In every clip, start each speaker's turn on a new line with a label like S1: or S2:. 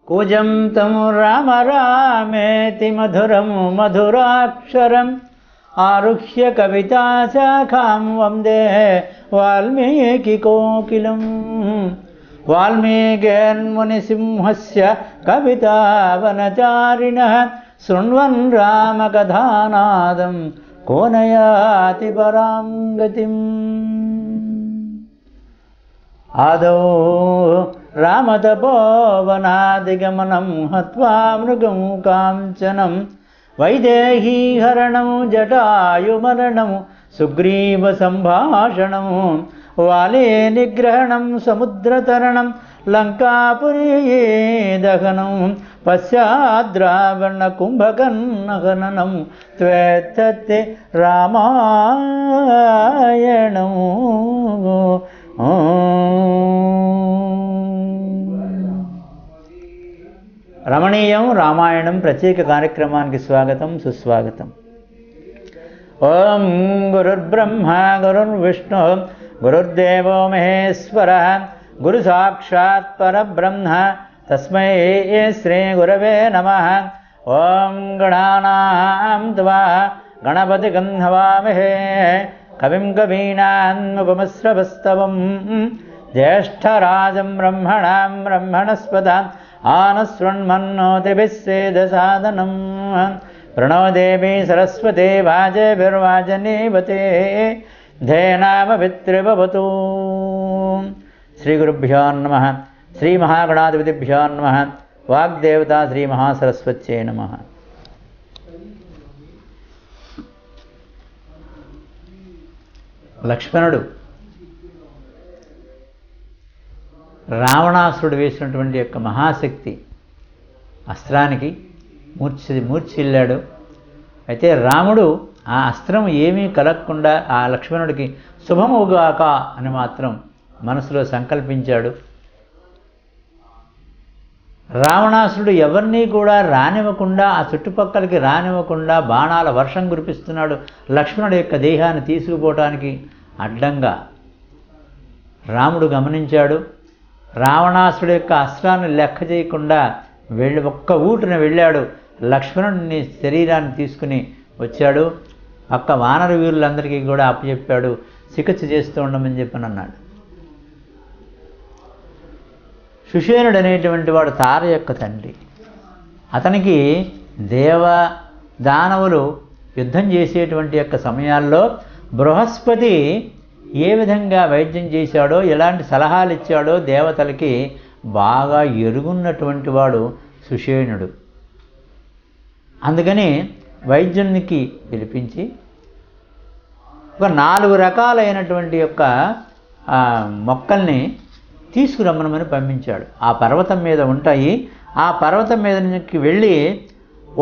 S1: కుజం తం రామ రామేతి మధురం మధురాక్షరం ఆరుహ్య కవితాశాఖాం వందే వాల్మీకి కోకిలం. వాల్మీకిర్మునిసింహస్య కవితావనచారిణః శృణ్వన్ రామకథానాదం కో నయాతి పరాం గతిం. ఆదౌ రామతపోవనాదిగమనం హత్వా మృగం కాంచనం వైదేహీహరణం జటాయుమరణం సుగ్రీవ సంభాషణం వాలే నిగ్రహణం సముద్రతరణం లంకాపురీ దహనం పశ్చాద్రావణ కుంభకర్ణహననం త్వేత్తతే రామాయణం. రమణీయం రామాయణం ప్రత్యేక కార్యక్రమానికి స్వాగతం సుస్వాగతం. ఓం గురుర్బ్రహ్మ గురుర్విష్ణు గురుర్దేవో మహేశ్వర గురు సాక్షాత్ పరబ్రహ్మ తస్మై శ్రీ గురవే నమః. ఓం గణానాం త్వా గణపతిగం హవామహే కవిం కవీనాముపమశ్రవస్తవం జ్యేష్ఠరాజం బ్రహ్మణాం బ్రహ్మణస్పద ఆనశృణ్మన్నోతిభిः సేదసాదనం. ప్రణో దేవీ సరస్వతి వాజేభిర్వాజనీవతే ధేనామవిత్రిభవతు. శ్రీ గురుభ్యో నమః. శ్రీ మహాగణాధిపతిభ్యో నమః. వాగ్దేవతా శ్రీ మహాసరస్వత్యై నమః. లక్ష్మణుడు రావణాసురుడు వేసినటువంటి యొక్క మహాశక్తి అస్త్రానికి మూర్ఛిల్లాడు. అయితే రాముడు ఆ అస్త్రం ఏమీ కలగకుండా ఆ లక్ష్మణుడికి శుభముగాక అని మాత్రం మనసులో సంకల్పించాడు. రావణాసురుడు ఎవరినీ కూడా రానివ్వకుండా, ఆ చుట్టుపక్కలకి రానివ్వకుండా బాణాల వర్షం కురిపిస్తున్నాడు లక్ష్మణుడి యొక్క దేహాన్ని తీసుకుపోవటానికి అడ్డంగా. రాముడు గమనించాడు. రావణాసురుడు యొక్క అస్త్రాన్ని లెక్క చేయకుండా ఒక్క ఊటున వెళ్ళాడు. లక్ష్మణుడిని శరీరాన్ని తీసుకుని వచ్చాడు. పక్క వానర వీరులందరికీ కూడా అప్పచెప్పాడు, చికిత్స చేస్తూ ఉండమని చెప్పని అన్నాడు. సుషేనుడు అనేటువంటి వాడు తార యొక్క తండ్రి. అతనికి దేవ దానవులు యుద్ధం చేసేటువంటి యొక్క సమయాల్లో బృహస్పతి ఏ విధంగా వైద్యం చేశాడో, ఎలాంటి సలహాలు ఇచ్చాడో దేవతలకి బాగా ఎరుగున్నటువంటి వాడు సుషేణుడు. అందుకని వైద్యునికి పిలిపించి ఒక 4 రకాలైనటువంటి యొక్క మొక్కల్ని తీసుకురమ్మనమని పంపించాడు. ఆ పర్వతం మీద ఉంటాయి. ఆ పర్వతం మీదకి వెళ్ళి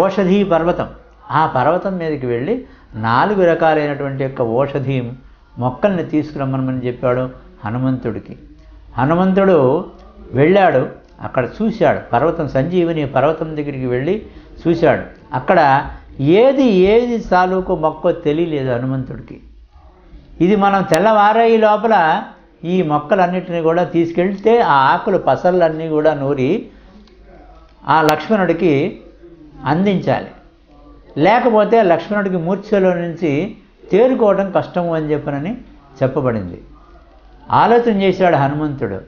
S1: ఓషధీ పర్వతం, ఆ పర్వతం మీదకి వెళ్ళి 4 రకాలైనటువంటి యొక్క ఓషధీ మొక్కల్ని తీసుకురమ్మనమని చెప్పాడు హనుమంతుడికి. హనుమంతుడు వెళ్ళాడు. అక్కడ చూశాడు పర్వతం, సంజీవని పర్వతం దగ్గరికి వెళ్ళి చూశాడు. అక్కడ ఏది తాలూకు మొక్కో తెలియలేదు హనుమంతుడికి. ఇది మనం తెల్లవారే లోపల ఈ మొక్కలన్నిటిని కూడా తీసుకెళ్తే ఆ ఆకులు పసళ్ళన్నీ కూడా నూరి ఆ లక్ష్మణుడికి అందించాలి. లేకపోతే లక్ష్మణుడికి మూర్ఛలో నుంచి తేరుకోవడం కష్టము అని చెప్పనని చెప్పబడింది. ఆలోచన చేశాడు హనుమంతుడు.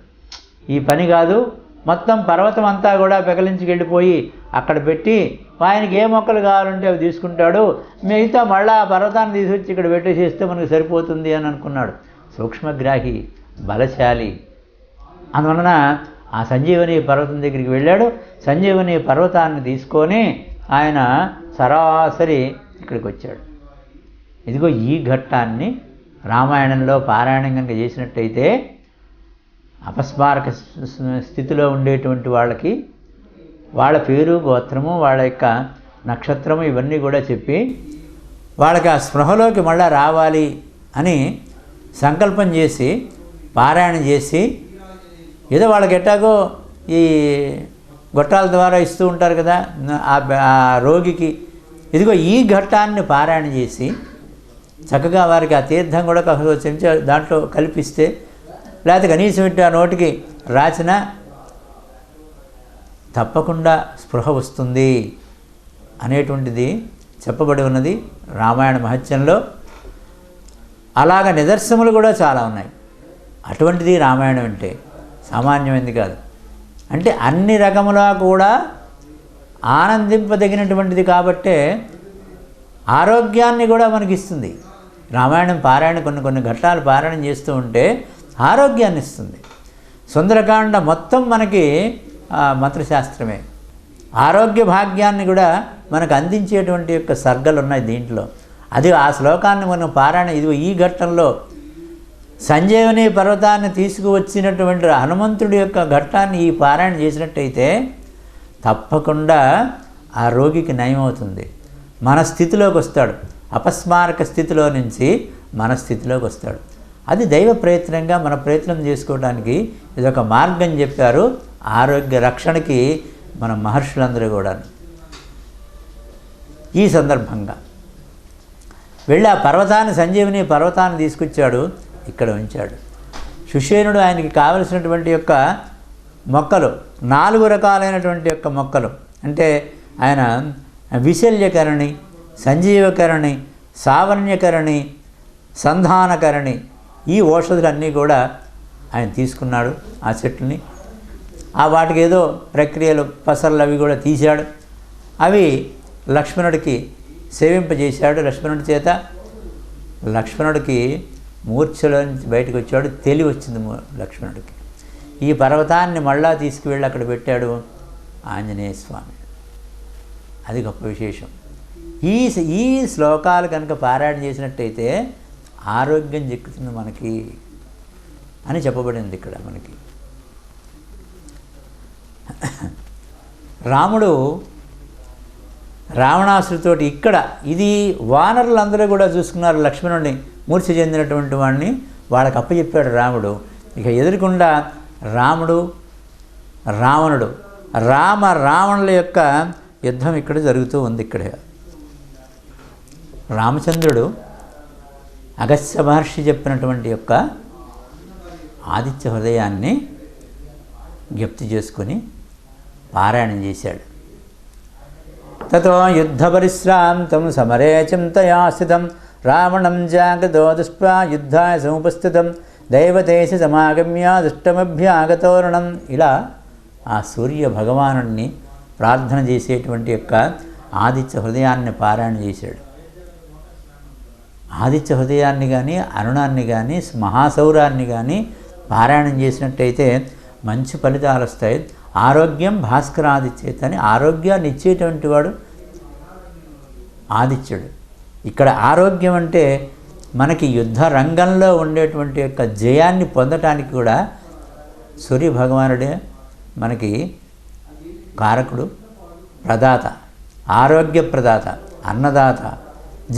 S1: ఈ పని కాదు, మొత్తం పర్వతం అంతా కూడా పెకలించి వెళ్ళిపోయి అక్కడ పెట్టి ఆయనకి ఏ మొక్కలు కావాలంటే అవి తీసుకుంటాడు, మిగతా మళ్ళీ ఆ పర్వతాన్ని తీసుకొచ్చి ఇక్కడ పెట్టేసేస్తే మనకు సరిపోతుంది అని అనుకున్నాడు. సూక్ష్మగ్రాహి, బలశాలి. అందువలన ఆ సంజీవని పర్వతం దగ్గరికి వెళ్ళాడు. సంజీవని పర్వతాన్ని తీసుకొని ఆయన సరాసరి ఇక్కడికి వచ్చాడు. ఇదిగో ఈ ఘట్టాన్ని రామాయణంలో పారాయణం కనుక చేసినట్టయితే అపస్మారక స్థితిలో ఉండేటువంటి వాళ్ళకి వాళ్ళ పేరు, గోత్రము, వాళ్ళ యొక్క నక్షత్రము ఇవన్నీ కూడా చెప్పి వాళ్ళకి ఆ స్పృహలోకి మళ్ళీ రావాలి అని సంకల్పం చేసి పారాయణం చేసి, ఏదో వాళ్ళకి ఎట్టాగో ఈ గొట్టాల ద్వారా ఇస్తూ ఉంటారు కదా ఆ రోగికి, ఇదిగో ఈ ఘట్టాన్ని పారాయణ చేసి చక్కగా వారికి ఆ తీర్థం కూడా చెంచా దాంట్లో కల్పిస్తే, లేకపోతే కనీసం ఇట్టు ఆ నోటికి రాసిన తప్పకుండా స్పృహ వస్తుంది అనేటువంటిది చెప్పబడి ఉన్నది రామాయణ మహత్యంలో. అలాగ నిదర్శనములు కూడా చాలా ఉన్నాయి. అటువంటిది రామాయణం అంటే సామాన్యమైనది కాదు. అంటే అన్ని రకములా కూడా ఆనందింపదగినటువంటిది కాబట్టే ఆరోగ్యాన్ని కూడా మనకిస్తుంది. రామాయణం పారాయణ కొన్ని ఘట్టాలు పారాయణం చేస్తూ ఉంటే ఆరోగ్యాన్ని ఇస్తుంది. సుందరకాండ మొత్తం మనకి మంత్రశాస్త్రమే. ఆరోగ్య భాగ్యాన్ని కూడా మనకు అందించేటువంటి యొక్క సర్గలు ఉన్నాయి దీంట్లో. అది ఆ శ్లోకాన్ని మనం పారాయణ ఈ ఘట్టంలో సంజీవని పర్వతాన్ని తీసుకువచ్చినటువంటి హనుమంతుడి యొక్క ఘట్టాన్ని ఈ పారాయణ చేసినట్టయితే తప్పకుండా ఆ రోగికి నయమవుతుంది. మన స్థితిలోకి వస్తాడు. అపస్మారక స్థితిలో నుంచి మన స్థితిలోకి వస్తాడు. అది దైవ ప్రయత్నంగా మన ప్రయత్నం చేసుకోవడానికి ఇదొక మార్గం చెప్పారు ఆరోగ్య రక్షణకి మన మహర్షులందరూ కూడా. ఈ సందర్భంగా వెళ్ళి ఆ పర్వతాన్ని సంజీవని పర్వతాన్ని తీసుకొచ్చాడు, ఇక్కడ ఉంచాడు. సుషేనుడు ఆయనకి కావలసినటువంటి యొక్క మొక్కలు 4 రకాలైనటువంటి యొక్క మొక్కలు అంటే ఆయన విశల్యకరణి, సంజీవకరణి, సావన్యకరణి, సంధానకరణి ఈ ఔషధులన్నీ కూడా ఆయన తీసుకున్నాడు. ఆ చెట్లని వాటికి ఏదో ప్రక్రియలు పసర్లు అవి కూడా తీశాడు. అవి లక్ష్మణుడికి సేవింపజేశాడు. లక్ష్మణుడి చేత లక్ష్మణుడికి మూర్ఛలో నుంచి బయటకు వచ్చాడు. తెలివి వచ్చింది లక్ష్మణుడికి. ఈ పర్వతాన్ని మళ్ళా తీసుకువెళ్ళి అక్కడ పెట్టాడు ఆంజనేయ స్వామి. అది గొప్ప విశేషం. ఈ శ్లోకాలు కనుక పారాయణ చేసినట్టయితే ఆరోగ్యం చిక్కుతుంది మనకి అని చెప్పబడింది ఇక్కడ మనకి. రాముడు రావణాసుడితోటి ఇక్కడ ఇది వానరులందరూ కూడా చూసుకున్నారు. లక్ష్మణుడిని మూర్ఛ చెందినటువంటి వాడిని వాళ్ళకి అప్పచెప్పాడు రాముడు. ఇక ఎదురుకుండా రాముడు రావణుడు రావణుల యొక్క యుద్ధం ఇక్కడ జరుగుతూ ఉంది. ఇక్కడే రామచంద్రుడు అగస్త్య మహర్షి చెప్పినటువంటి యొక్క ఆదిత్య హృదయాన్ని జ్ఞప్తి చేసుకొని పారాయణం చేశాడు. తతో యుద్ధ పరిశ్రాంతం సమరే చింతయా స్థితం రావణం జాగతో దుష్పా యుద్ధాయ సముపస్థితం దైవతేశ సమాగమ్య దుష్టమభ్యాగతోరణం. ఇలా ఆ సూర్య భగవానుడిని ప్రార్థన చేసేటువంటి యొక్క ఆదిత్య హృదయాన్ని పారాయణ చేశాడు. ఆదిత్య హృదయాన్ని కానీ అరుణాన్ని కానీ మహాసౌరాన్ని కానీ పారాయణం చేసినట్టయితే మంచి ఫలితాలు వస్తాయి. ఆరోగ్యం భాస్కరాదిత్యేత అని ఆరోగ్యాన్ని ఇచ్చేటువంటి వాడు ఆదిత్యుడు. ఇక్కడ ఆరోగ్యం అంటే మనకి యుద్ధ రంగంలో ఉండేటువంటి యొక్క జయాన్ని పొందటానికి కూడా సూర్య భగవానుడే మనకి కారకుడు, ప్రదాత, ఆరోగ్య ప్రదాత, అన్నదాత,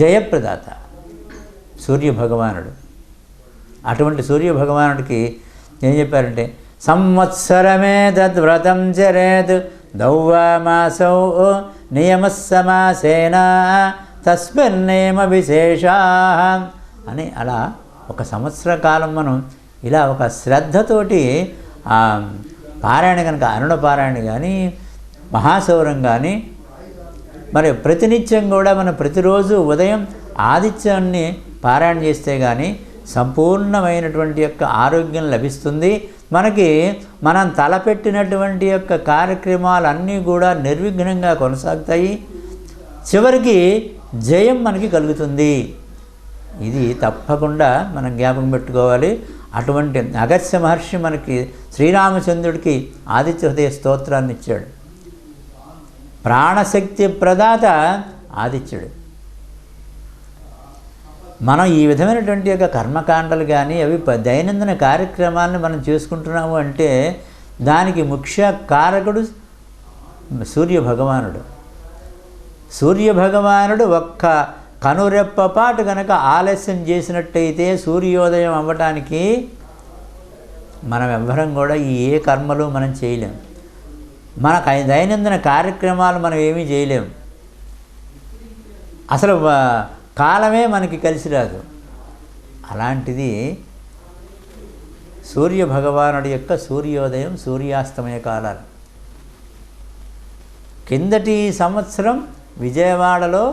S1: జయప్రదాత సూర్య భగవానుడు. అటువంటి సూర్య భగవానుడికి ఏం చెప్పారంటే సంవత్సరమే తద్వ్రతం చరేత్ దౌవామాసౌ నియమస్సమాసేన తస్మిన్నేమ విశేషా అని అలా ఒక సంవత్సర కాలం మనం ఇలా ఒక శ్రద్ధతోటి పారాయణ కనుక అరుణ పారాయణ కానీ మహాసౌరం కానీ మరి ప్రతినిత్యం కూడా మనం ప్రతిరోజు ఉదయం ఆదిత్యాన్ని పారాయణ చేస్తే కానీ సంపూర్ణమైనటువంటి యొక్క ఆరోగ్యం లభిస్తుంది. మనకి మనం తలపెట్టినటువంటి యొక్క కార్యక్రమాలన్నీ కూడా నిర్విఘ్నంగా కొనసాగుతాయి. చివరికి జయం మనకి కలుగుతుంది. ఇది తప్పకుండా మనం జ్ఞాపకం పెట్టుకోవాలి. అటువంటి అగస్త్య మహర్షి మనకి శ్రీరామచంద్రుడికి ఆదిత్య హృదయ స్తోత్రాన్ని ఇచ్చాడు. ప్రాణశక్తి ప్రదాత ఆదిత్యుడు. మనం ఈ విధమైనటువంటి యొక్క కర్మకాండలు కానీ అవి దైనందిన కార్యక్రమాలను మనం చేసుకుంటున్నాము అంటే దానికి ముఖ్య కారకుడు సూర్య భగవానుడు. సూర్య భగవానుడు ఒక్క కనురెప్పపాటు కనుక ఆలస్యం చేసినట్టయితే సూర్యోదయం అవ్వటానికి మనం ఎవ్వరం కూడా ఏ కర్మలు మనం చేయలేం. మన దైనందిన కార్యక్రమాలు మనం ఏమీ చేయలేము. అసలు కాలమే మనకి కలిసి రాదు. అలాంటిది సూర్య భగవానుడి యొక్క సూర్యోదయం సూర్యాస్తమయ కాలాలు కిందటి సంవత్సరం విజయవాడలో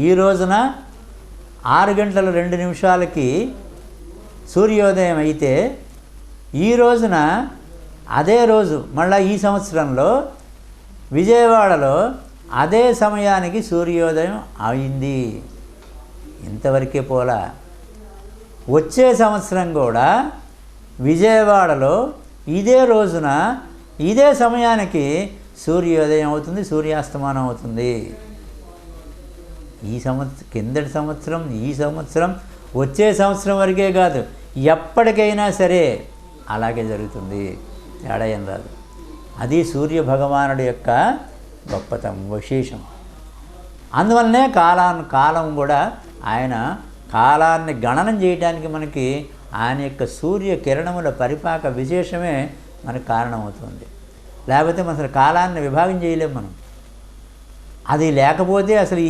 S1: ఈ రోజున 6:02 సూర్యోదయం అయితే, ఈ రోజున అదే రోజు మళ్ళీ ఈ సంవత్సరంలో విజయవాడలో అదే సమయానికి సూర్యోదయం అయింది. ఇంతవరకే పోలా. వచ్చే సంవత్సరం కూడా విజయవాడలో ఇదే రోజున ఇదే సమయానికి సూర్యోదయం అవుతుంది, సూర్యాస్తమానం అవుతుంది. ఈ సంవత్సరం, కిందటి సంవత్సరం, ఈ సంవత్సరం, వచ్చే సంవత్సరం వరకే కాదు, ఎప్పటికైనా సరే అలాగే జరుగుతుంది, తేడా ఏం రాదు. అది సూర్య భగవానుడి యొక్క గొప్పతనం, విశేషం. అందువల్లనే కాలం కూడా ఆయన కాలాన్ని గణనం చేయడానికి మనకి ఆయన యొక్క సూర్య కిరణముల పరిపాక విశేషమే మనకు కారణమవుతుంది. లేకపోతే మనం అసలు కాలాన్ని విభాగం చేయలేము మనం. అది లేకపోతే అసలు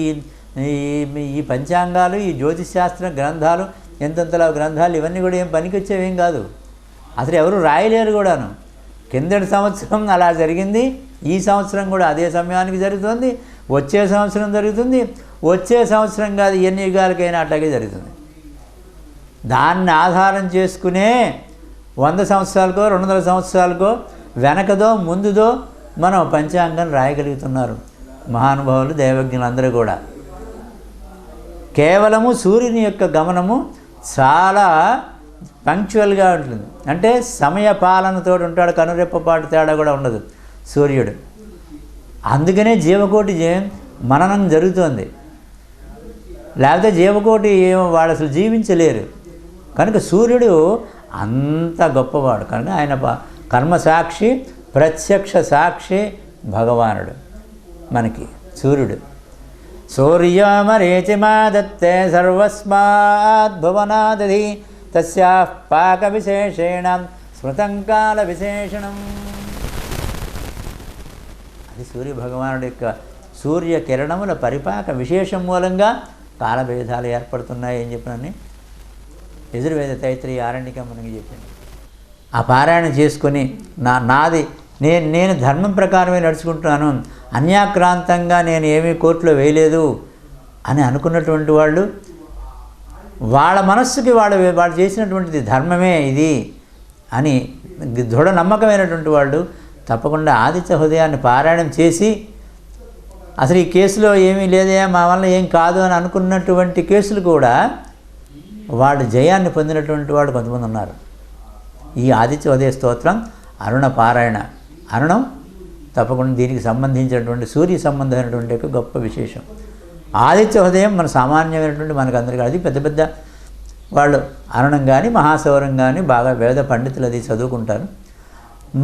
S1: ఈ పంచాంగాలు, ఈ జ్యోతిష్శాస్త్ర గ్రంథాలు, ఎంతెంతలా గ్రంథాలు ఇవన్నీ కూడా ఏం పనికొచ్చేవేం కాదు. అసలు ఎవరు రాయలేరు కూడాను. కిందటి సంవత్సరం అలా జరిగింది, ఈ సంవత్సరం కూడా అదే సమయానికి జరుగుతుంది, వచ్చే సంవత్సరం జరుగుతుంది, వచ్చే సంవత్సరం కాదు ఎన్ని యుగాలకైనా అట్లాగే జరుగుతుంది. దాన్ని ఆధారం చేసుకునే 100 సంవత్సరాలకో 200 సంవత్సరాలకో వెనకదో ముందుదో మనం పంచాంగం రాయగలుగుతున్నారు మహానుభావులు, దైవజ్ఞులందరూ కూడా. కేవలము సూర్యుని యొక్క గమనము చాలా పంక్చువల్గా ఉంటుంది. అంటే సమయ పాలనతో ఉంటాడు, కనురెప్పపాటు తేడా కూడా ఉండదు సూర్యుడు. అందుకనే జీవకోటి మననం జరుగుతుంది. లేకపోతే జీవకోటి వాడు అసలు జీవించలేరు. కనుక సూర్యుడు అంత గొప్పవాడు. కనుక ఆయన కర్మసాక్షి, ప్రత్యక్ష సాక్షి భగవానుడు మనకి సూర్యుడు. సూర్యమరీచిమా దత్తే సర్వస్మాత్ భువనాదధి తస్యాః పాక విశేషేణ స్మృతం కాల విశేషణం. అది సూర్యభగవానుడి యొక్క సూర్య కిరణముల పరిపాక విశేషం మూలంగా కాలభేదాలు ఏర్పడుతున్నాయి అని చెప్పినని యజుర్వేద తైత్రీయ ఆరణ్యకం మనకి చెప్పింది. ఆ పారాయణ చేసుకొని నాది నేను ధర్మం ప్రకారమే నడుచుకుంటున్నాను, అన్యాక్రాంతంగా నేను ఏమీ కోర్టులో వేయలేదు అని అనుకున్నటువంటి వాళ్ళు, వాళ్ళ మనస్సుకి వాళ్ళు చేసినటువంటిది ధర్మమే ఇది అని దృఢ నమ్మకమైనటువంటి వాళ్ళు తప్పకుండా ఆదిత్య హృదయాన్ని పారాయణం చేసి, అసలు ఈ కేసులో ఏమీ లేదే, మా వల్ల ఏం కాదు అని అనుకున్నటువంటి కేసులు కూడా వాళ్ళు జయాన్ని పొందినటువంటి వాళ్ళు కొంతమంది ఉన్నారు. ఈ ఆదిత్య హృదయ స్తోత్రం అరుణ పారాయణ, అరుణం తప్పకుండా దీనికి సంబంధించినటువంటి సూర్య సంబంధమైనటువంటి ఒక గొప్ప విశేషం. ఆదిత్య హృదయం మన సామాన్యమైనటువంటి మనకందరికీ, అది పెద్ద పెద్ద వాళ్ళు అరుణం కానీ మహాసౌరం కానీ బాగా వేద పండితులు అది చదువుకుంటారు.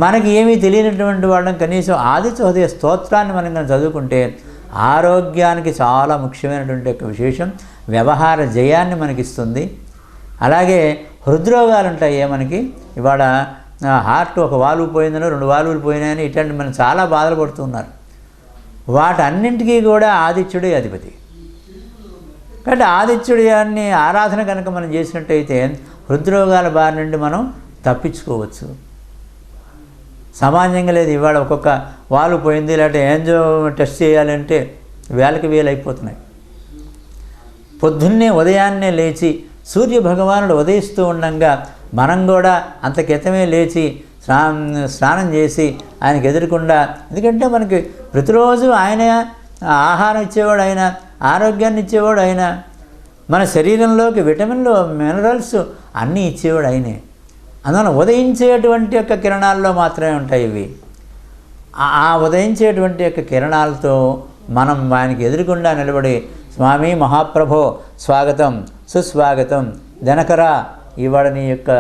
S1: మనకి ఏమీ తెలియనటువంటి వాళ్ళం కనీసం ఆదిత్య హృదయ స్తోత్రాన్ని మనం కానీ చదువుకుంటే ఆరోగ్యానికి చాలా ముఖ్యమైనటువంటి ఒక విశేషం, వ్యవహార జయాన్ని మనకిస్తుంది. అలాగే హృద్రోగాలు ఉంటాయి మనకి. ఇవాళ హార్ట్ ఒక వాల్వ్ పోయిందనో 2 వాల్వులు పోయినాయని ఇట్లాంటి మనం చాలా బాధలు పడుతున్నారు. వాటన్నింటికీ కూడా ఆదిత్యుడే అధిపతి. కాబట్టి ఆదిత్యుడిని ఆరాధన కనుక మనం చేసినట్టయితే హృద్రోగాల బారి నుండి మనం తప్పించుకోవచ్చు. సామాన్యంగా లేదు. ఇవాళ ఒక్కొక్క వాల్వ్ పోయింది, లేకపోతే ఏంజో టెస్ట్ చేయాలంటే వేలకి వేలు అయిపోతున్నాయి. పొద్దున్నే ఉదయాన్నే లేచి సూర్యభగవానుడు ఉదయిస్తూ ఉండగా మనం కూడా అంత క్రితమే లేచి స్నానం చేసి ఆయనకు ఎదురకుండా, ఎందుకంటే మనకి ప్రతిరోజు ఆయన ఆహారం ఇచ్చేవాడు, ఆయన ఆరోగ్యాన్ని ఇచ్చేవాడు, ఆయన మన శరీరంలోకి విటమిన్లు మినరల్స్ అన్నీ ఇచ్చేవాడు ఆయనే. అందువల్ల ఉదయించేటువంటి యొక్క కిరణాల్లో మాత్రమే ఉంటాయి ఇవి. ఆ ఉదయించేటువంటి యొక్క కిరణాలతో మనం ఆయనకి ఎదురుకుండా నిలబడి, స్వామి మహాప్రభో స్వాగతం సుస్వాగతం, దినకరా ఇవాళ నీ యొక్క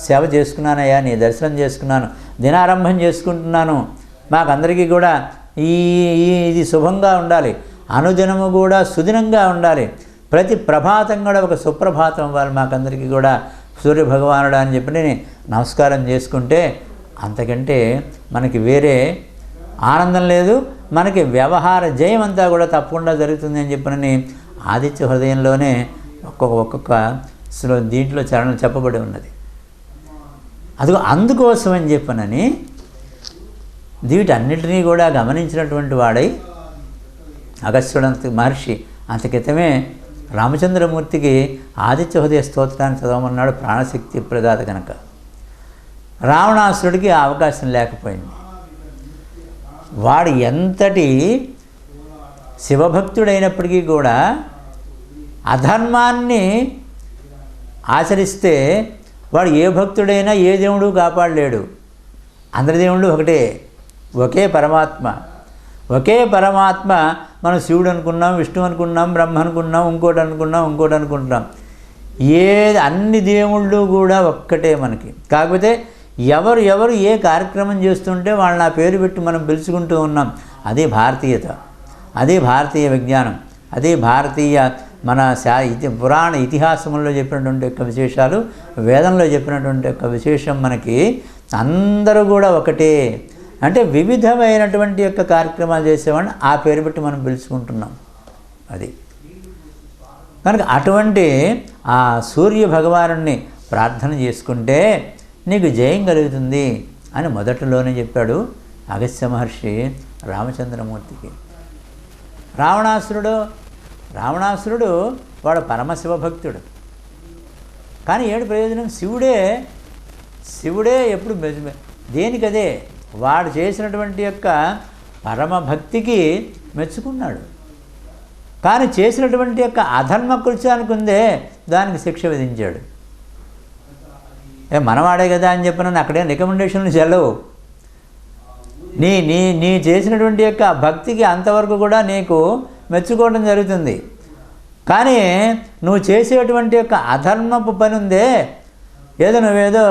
S1: సేవ చేసుకున్నానయ్యా, నీ దర్శనం చేసుకున్నాను, దినారంభం చేసుకుంటున్నాను, మాకందరికీ కూడా ఇది శుభంగా ఉండాలి, అనుదినము కూడా సుదినంగా ఉండాలి, ప్రతి ప్రభాతం కూడా ఒక సుప్రభాతం అవ్వాలి మాకందరికీ కూడా సూర్యభగవానుడు అని చెప్పి నేను నమస్కారం చేసుకుంటే అంతకంటే మనకి వేరే ఆనందం లేదు. మనకి వ్యవహార జయం అంతా కూడా తప్పకుండా జరుగుతుంది అని చెప్పినని ఆదిత్య హృదయంలోనే ఒక్కొక్క దీంట్లో చరణం చెప్పబడి ఉన్నది. అందుకోసం అని చెప్పనని వీటన్నిటినీ కూడా గమనించినటువంటి వాడై అగస్త్యుడంత మహర్షి అంత క్రితమే రామచంద్రమూర్తికి ఆదిత్య హృదయ స్తోత్రాన్ని చదవమన్నాడు, ప్రాణశక్తి ప్రదాత కనుక. రావణాసురుడికి ఆ అవకాశం లేకపోయింది. వాడు ఎంతటి శివభక్తుడైనప్పటికీ కూడా అధర్మాన్ని ఆచరిస్తే వాడు ఏ భక్తుడైనా ఏ దేవుడు కాపాడలేడు. అందరి దేవుళ్ళు ఒకటే, ఒకే పరమాత్మ. ఒకే పరమాత్మ. మనం శివుడు అనుకున్నాం, విష్ణు అనుకున్నాం, బ్రహ్మ అనుకున్నాం, ఇంకోటి అనుకుంటున్నాం. అన్ని దేవుళ్ళు కూడా ఒక్కటే మనకి. కాకపోతే ఎవరు ఏ కార్యక్రమం చేస్తుంటే వాళ్ళని ఆ పేరు పెట్టి మనం పిలుచుకుంటూ ఉన్నాం. అదే భారతీయత, అదే భారతీయ విజ్ఞానం, అదే భారతీయ మన పురాణ ఇతిహాసంలో చెప్పినటువంటి యొక్క విశేషాలు, వేదంలో చెప్పినటువంటి యొక్క విశేషం మనకి అందరూ కూడా ఒకటే. అంటే వివిధమైనటువంటి యొక్క కార్యక్రమాలు చేసేవాడిని ఆ పేరు పెట్టి మనం పిలుచుకుంటున్నాం. అది కనుక అటువంటి ఆ సూర్య భగవానుడిని ప్రార్థన చేసుకుంటే నీకు జయం కలుగుతుంది అని మొదటిలోనే చెప్పాడు అగస్త్య మహర్షి రామచంద్రమూర్తికి. రావణాసురుడు వాడు పరమశివభక్తుడు. కానీ ఏడు ప్రయోజనం, శివుడే ఎప్పుడు దేనికదే వాడు చేసినటువంటి యొక్క పరమభక్తికి మెచ్చుకున్నాడు. కానీ చేసినటువంటి యొక్క అధర్మ కృత్యానికి ఉందే దానికి శిక్ష విధించాడు. మనవాడే కదా అని చెప్పిన అక్కడే రికమెండేషన్లు చెల్లవు. నీ చేసినటువంటి యొక్క భక్తికి అంతవరకు కూడా నీకు మెచ్చుకోవడం జరుగుతుంది. కానీ నువ్వు చేసేటువంటి యొక్క అధర్మపు పని ఉందే, నువ్వేదో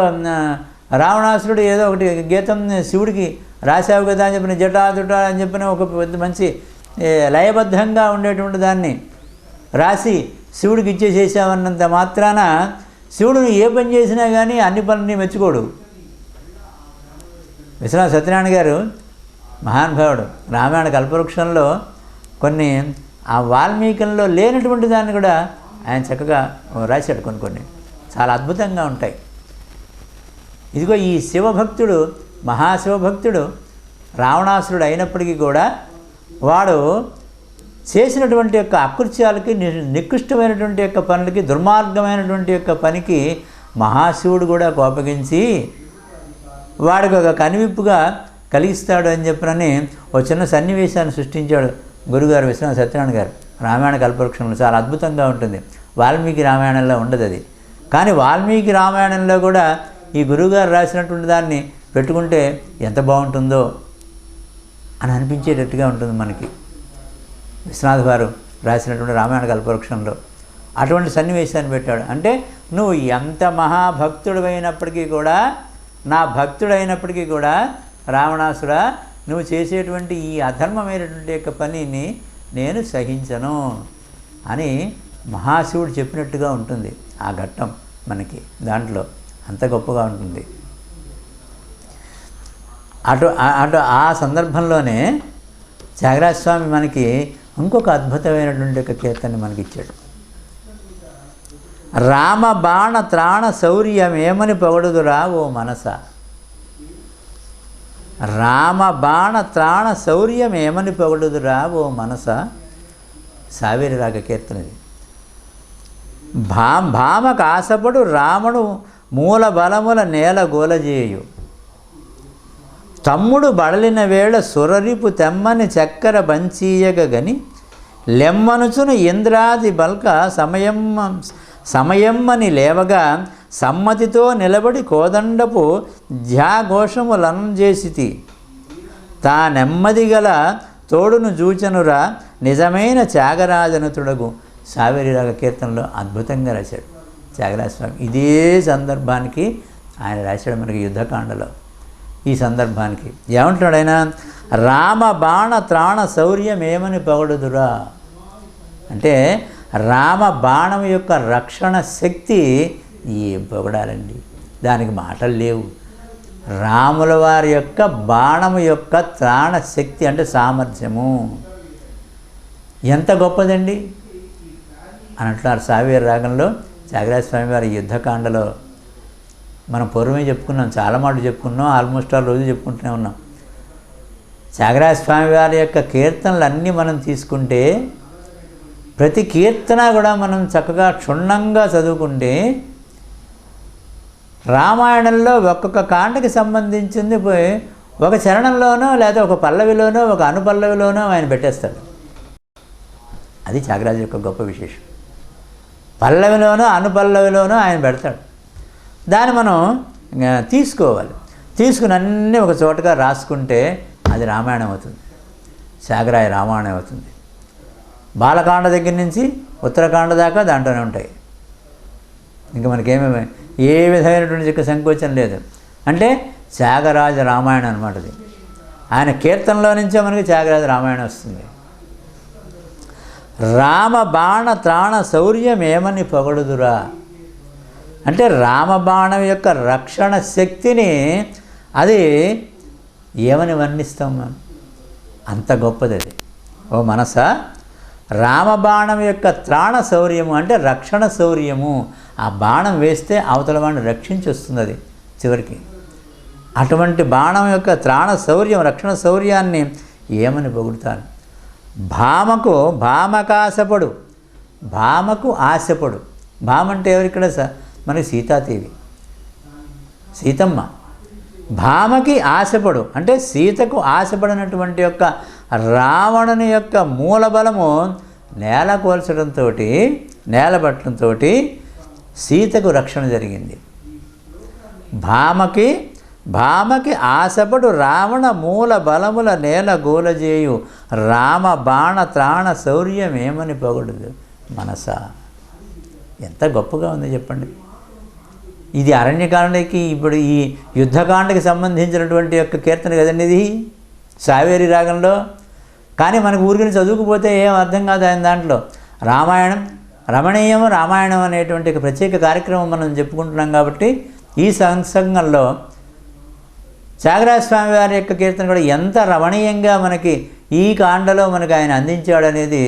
S1: రావణాసురుడు ఏదో ఒకటి గీతం శివుడికి రాశావు కదా అని చెప్పిన జటాజుట అని చెప్పిన ఒక మంచి లయబద్ధంగా ఉండేటువంటి దాన్ని రాసి శివుడికి ఇచ్చేసేసావన్నంత మాత్రాన శివుడు ఏ పని చేసినా కానీ అన్ని పనులని మెచ్చుకోడు. విశ్వనాథ సత్యనారాయణ గారు మహానుభావుడు రామాయణ కల్పవృక్షంలో కొన్ని ఆ వాల్మీకంలో లేనటువంటి దాన్ని కూడా ఆయన చక్కగా రాశాడు. కొన్ని చాలా అద్భుతంగా ఉంటాయి. ఇదిగో ఈ శివభక్తుడు, మహాశివభక్తుడు రావణాసురుడు అయినప్పటికీ కూడా వాడు చేసినటువంటి యొక్క అకృత్యాలకి, నికృష్టమైనటువంటి యొక్క పనులకి, దుర్మార్గమైనటువంటి యొక్క పనికి మహాశివుడు కూడా కోపగించి వాడికి ఒక కనువిప్పుగా కలిగిస్తాడు అని చెప్పనని ఒక చిన్న సన్నివేశాన్ని సృష్టించాడు గురుగారు విశ్వనాథ సత్యనారాయణ గారు రామాయణ కల్పవృక్షంలో. చాలా అద్భుతంగా ఉంటుంది. వాల్మీకి రామాయణంలో ఉండదు అది. కానీ వాల్మీకి రామాయణంలో కూడా ఈ గురువుగారు రాసినటువంటి దాన్ని పెట్టుకుంటే ఎంత బాగుంటుందో అని అనిపించేటట్టుగా ఉంటుంది మనకి. విశ్వనాథ్ గారు రాసినటువంటి రామాయణ కల్పవృక్షంలో అటువంటి సన్నివేశాన్ని పెట్టాడు. అంటే నువ్వు ఎంత మహాభక్తుడైనప్పటికీ కూడా, నా భక్తుడైనప్పటికీ కూడా రావణాసురా, నువ్వు చేసేటువంటి ఈ అధర్మమైనటువంటి యొక్క పనిని నేను సహించను అని మహాశివుడు చెప్పినట్టుగా ఉంటుంది ఆ ఘట్టం మనకి. దాంట్లో అంత గొప్పగా ఉంటుంది. అటు ఆ సందర్భంలోనే త్యాగరాజస్వామి మనకి ఇంకొక అద్భుతమైనటువంటి ఒక కీర్తన మనకి ఇచ్చాడు. రామ బాణ త్రాణ శౌర్యమేమని పొగడుదురా ఓ మనస. రామ బాణ త్రాణ శౌర్యమేమని పొగడుదురా ఓ మనస. సావేరి రాగ కీర్తనది. భామకు ఆశపడు రాముడు మూల బలముల నేల గోలజేయు. తమ్ముడు బడలిన వేళ సురరిపు తెమ్మని చక్కెర బంచీయగ గని లెమ్మనుచును ఇంద్రాది బల్క సమయమ్మని లేవగా సమ్మతితో నిలబడి కోదండపు ధ్యాఘోషములను చేసితి. తా నెమ్మది గల తోడును జూచనురా నిజమైన త్యాగరాజనతుడగు. సావేరి రాగ కీర్తనలో అద్భుతంగా రాశాడు త్యాగరాజస్వామి. ఇదే సందర్భానికి ఆయన రాశాడు మనకి యుద్ధకాండలో. ఈ సందర్భానికి ఏమంటున్నాడు ఆయన? రామ బాణ త్రాణ శౌర్యమేమని పొగడుదురా అంటే రామ బాణం యొక్క రక్షణ శక్తి ఏం పొగడాలండి, దానికి మాటలు లేవు. రాముల వారి యొక్క బాణము యొక్క త్రాణ శక్తి అంటే సామర్థ్యము ఎంత గొప్పదండి అని అంటున్నారు సావేరి రాగంలో త్యాగరాజస్వామి వారి యుద్ధకాండలో. మనం పూర్వమే చెప్పుకున్నాం, చాలా మాటలు చెప్పుకున్నాం, ఆల్మోస్ట్ ఆల్ రోజు చెప్పుకుంటూనే ఉన్నాం. త్యాగరాజ స్వామి వారి యొక్క కీర్తనలన్నీ మనం తీసుకుంటే ప్రతి కీర్తన కూడా మనం చక్కగా క్షుణ్ణంగా చదువుకుంటే రామాయణంలో ఒక్కొక్క కాండకి సంబంధించింది ఒక చరణంలోనో లేదా ఒక పల్లవిలోనో ఒక అనుపల్లవిలోనో ఆయన పెట్టేస్తాడు. అది త్యాగరాజు యొక్క గొప్ప విశేషం. పల్లవిలోనో అనుపల్లవిలోనో ఆయన పెడతాడు. దాన్ని మనం తీసుకోవాలి. తీసుకుని అన్నీ ఒక చోటగా రాసుకుంటే అది రామాయణం అవుతుంది, త్యాగరాయ రామాయణం అవుతుంది. బాలకాండ దగ్గర నుంచి ఉత్తరకాండ దాకా దాంట్లోనే ఉంటాయి. ఇంకా మనకేమేమి ఏ విధమైనటువంటి సంకోచం లేదు. అంటే త్యాగరాజ రామాయణం అనమాట. అది ఆయన కీర్తనలో నుంచే మనకి త్యాగరాజ రామాయణం వస్తుంది. రామ బాణ త్రాణ శౌర్యం ఏమని పొగడుదురా అంటే రామబాణం యొక్క రక్షణ శక్తిని అది ఏమని వర్ణిస్తాం మనం? అంత గొప్పది అది. ఓ మనసా, రామబాణం యొక్క త్రాణ శౌర్యము అంటే రక్షణ శౌర్యము. ఆ బాణం వేస్తే అవతల వాడిని రక్షించి వస్తుంది అది చివరికి. అటువంటి బాణం యొక్క త్రాణ శౌర్యం, రక్షణ శౌర్యాన్ని ఏమని పొగుడుతారు? భామకాశపడు, భామకు ఆశపడు. భామ అంటే ఎవరిక్కడ మనకి సీతాదేవి, సీతమ్మ. భామకి ఆశపడు అంటే సీతకు ఆశపడినటువంటి యొక్క రావణుని యొక్క మూలబలము నేలకోల్చడంతో, నేలబట్టడంతో సీతకు రక్షణ జరిగింది. భామకి ఆశపడు రావణ మూల బలముల నేల గోలజేయు రామ బాణ త్రాణ శౌర్యం ఏమని పొగడుదు మనసా. ఎంత గొప్పగా ఉంది చెప్పండి. ఇది అరణ్యకాండకి, ఇప్పుడు ఈ యుద్ధకాండకి సంబంధించినటువంటి యొక్క కీర్తన కదండి ఇది, సావేరి రాగంలో. కానీ మనకు ఊరికి చదువుకుపోతే ఏం అర్థం కాదు ఆయన దాంట్లో. రామాయణం రమణీయం రామాయణం అనేటువంటి ప్రత్యేక కార్యక్రమం మనం చెప్పుకుంటున్నాం కాబట్టి ఈ సంసంగంలో త్యాగరాజ స్వామి వారి యొక్క కీర్తన కూడా ఎంత రమణీయంగా మనకి ఈ కాండలో మనకి ఆయన అందించాడు అనేది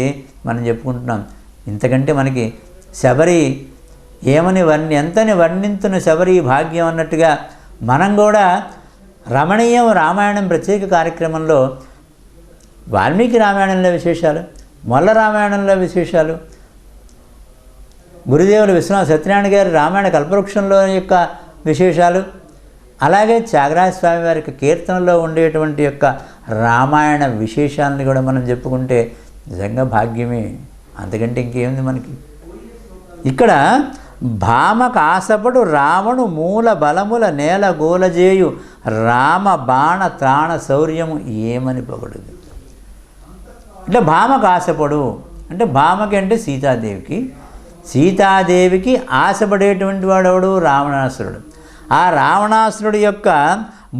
S1: మనం చెప్పుకుంటున్నాం. ఇంతకంటే మనకి శబరి ఏమని ఎంతని వర్ణింతును శబరి భాగ్యం అన్నట్టుగా మనం కూడా రమణీయం రామాయణం ప్రత్యేక కార్యక్రమంలో వాల్మీకి రామాయణంలో విశేషాలు, మొల్ల రామాయణంలో విశేషాలు, గురుదేవులు విశ్వనాథ సత్యనారాయణ గారి రామాయణ కల్పవృక్షంలో యొక్క విశేషాలు, అలాగే త్యాగరాజ స్వామి వారి యొక్క కీర్తనలో ఉండేటువంటి యొక్క రామాయణ విశేషాలను కూడా మనం చెప్పుకుంటే నిజంగా భాగ్యమే. అంతకంటే ఇంకేముంది మనకి. ఇక్కడ భామకు ఆశపడు రావణు మూల బలముల నేల గోలజేయు రామ బాణ త్రాణ శౌర్యము ఏమని పొగడుదు అంటే భామకు ఆశపడు అంటే భామకి అంటే సీతాదేవికి ఆశపడేటువంటి వాడెవడు? రావణాసురుడు. ఆ రావణాసురుడు యొక్క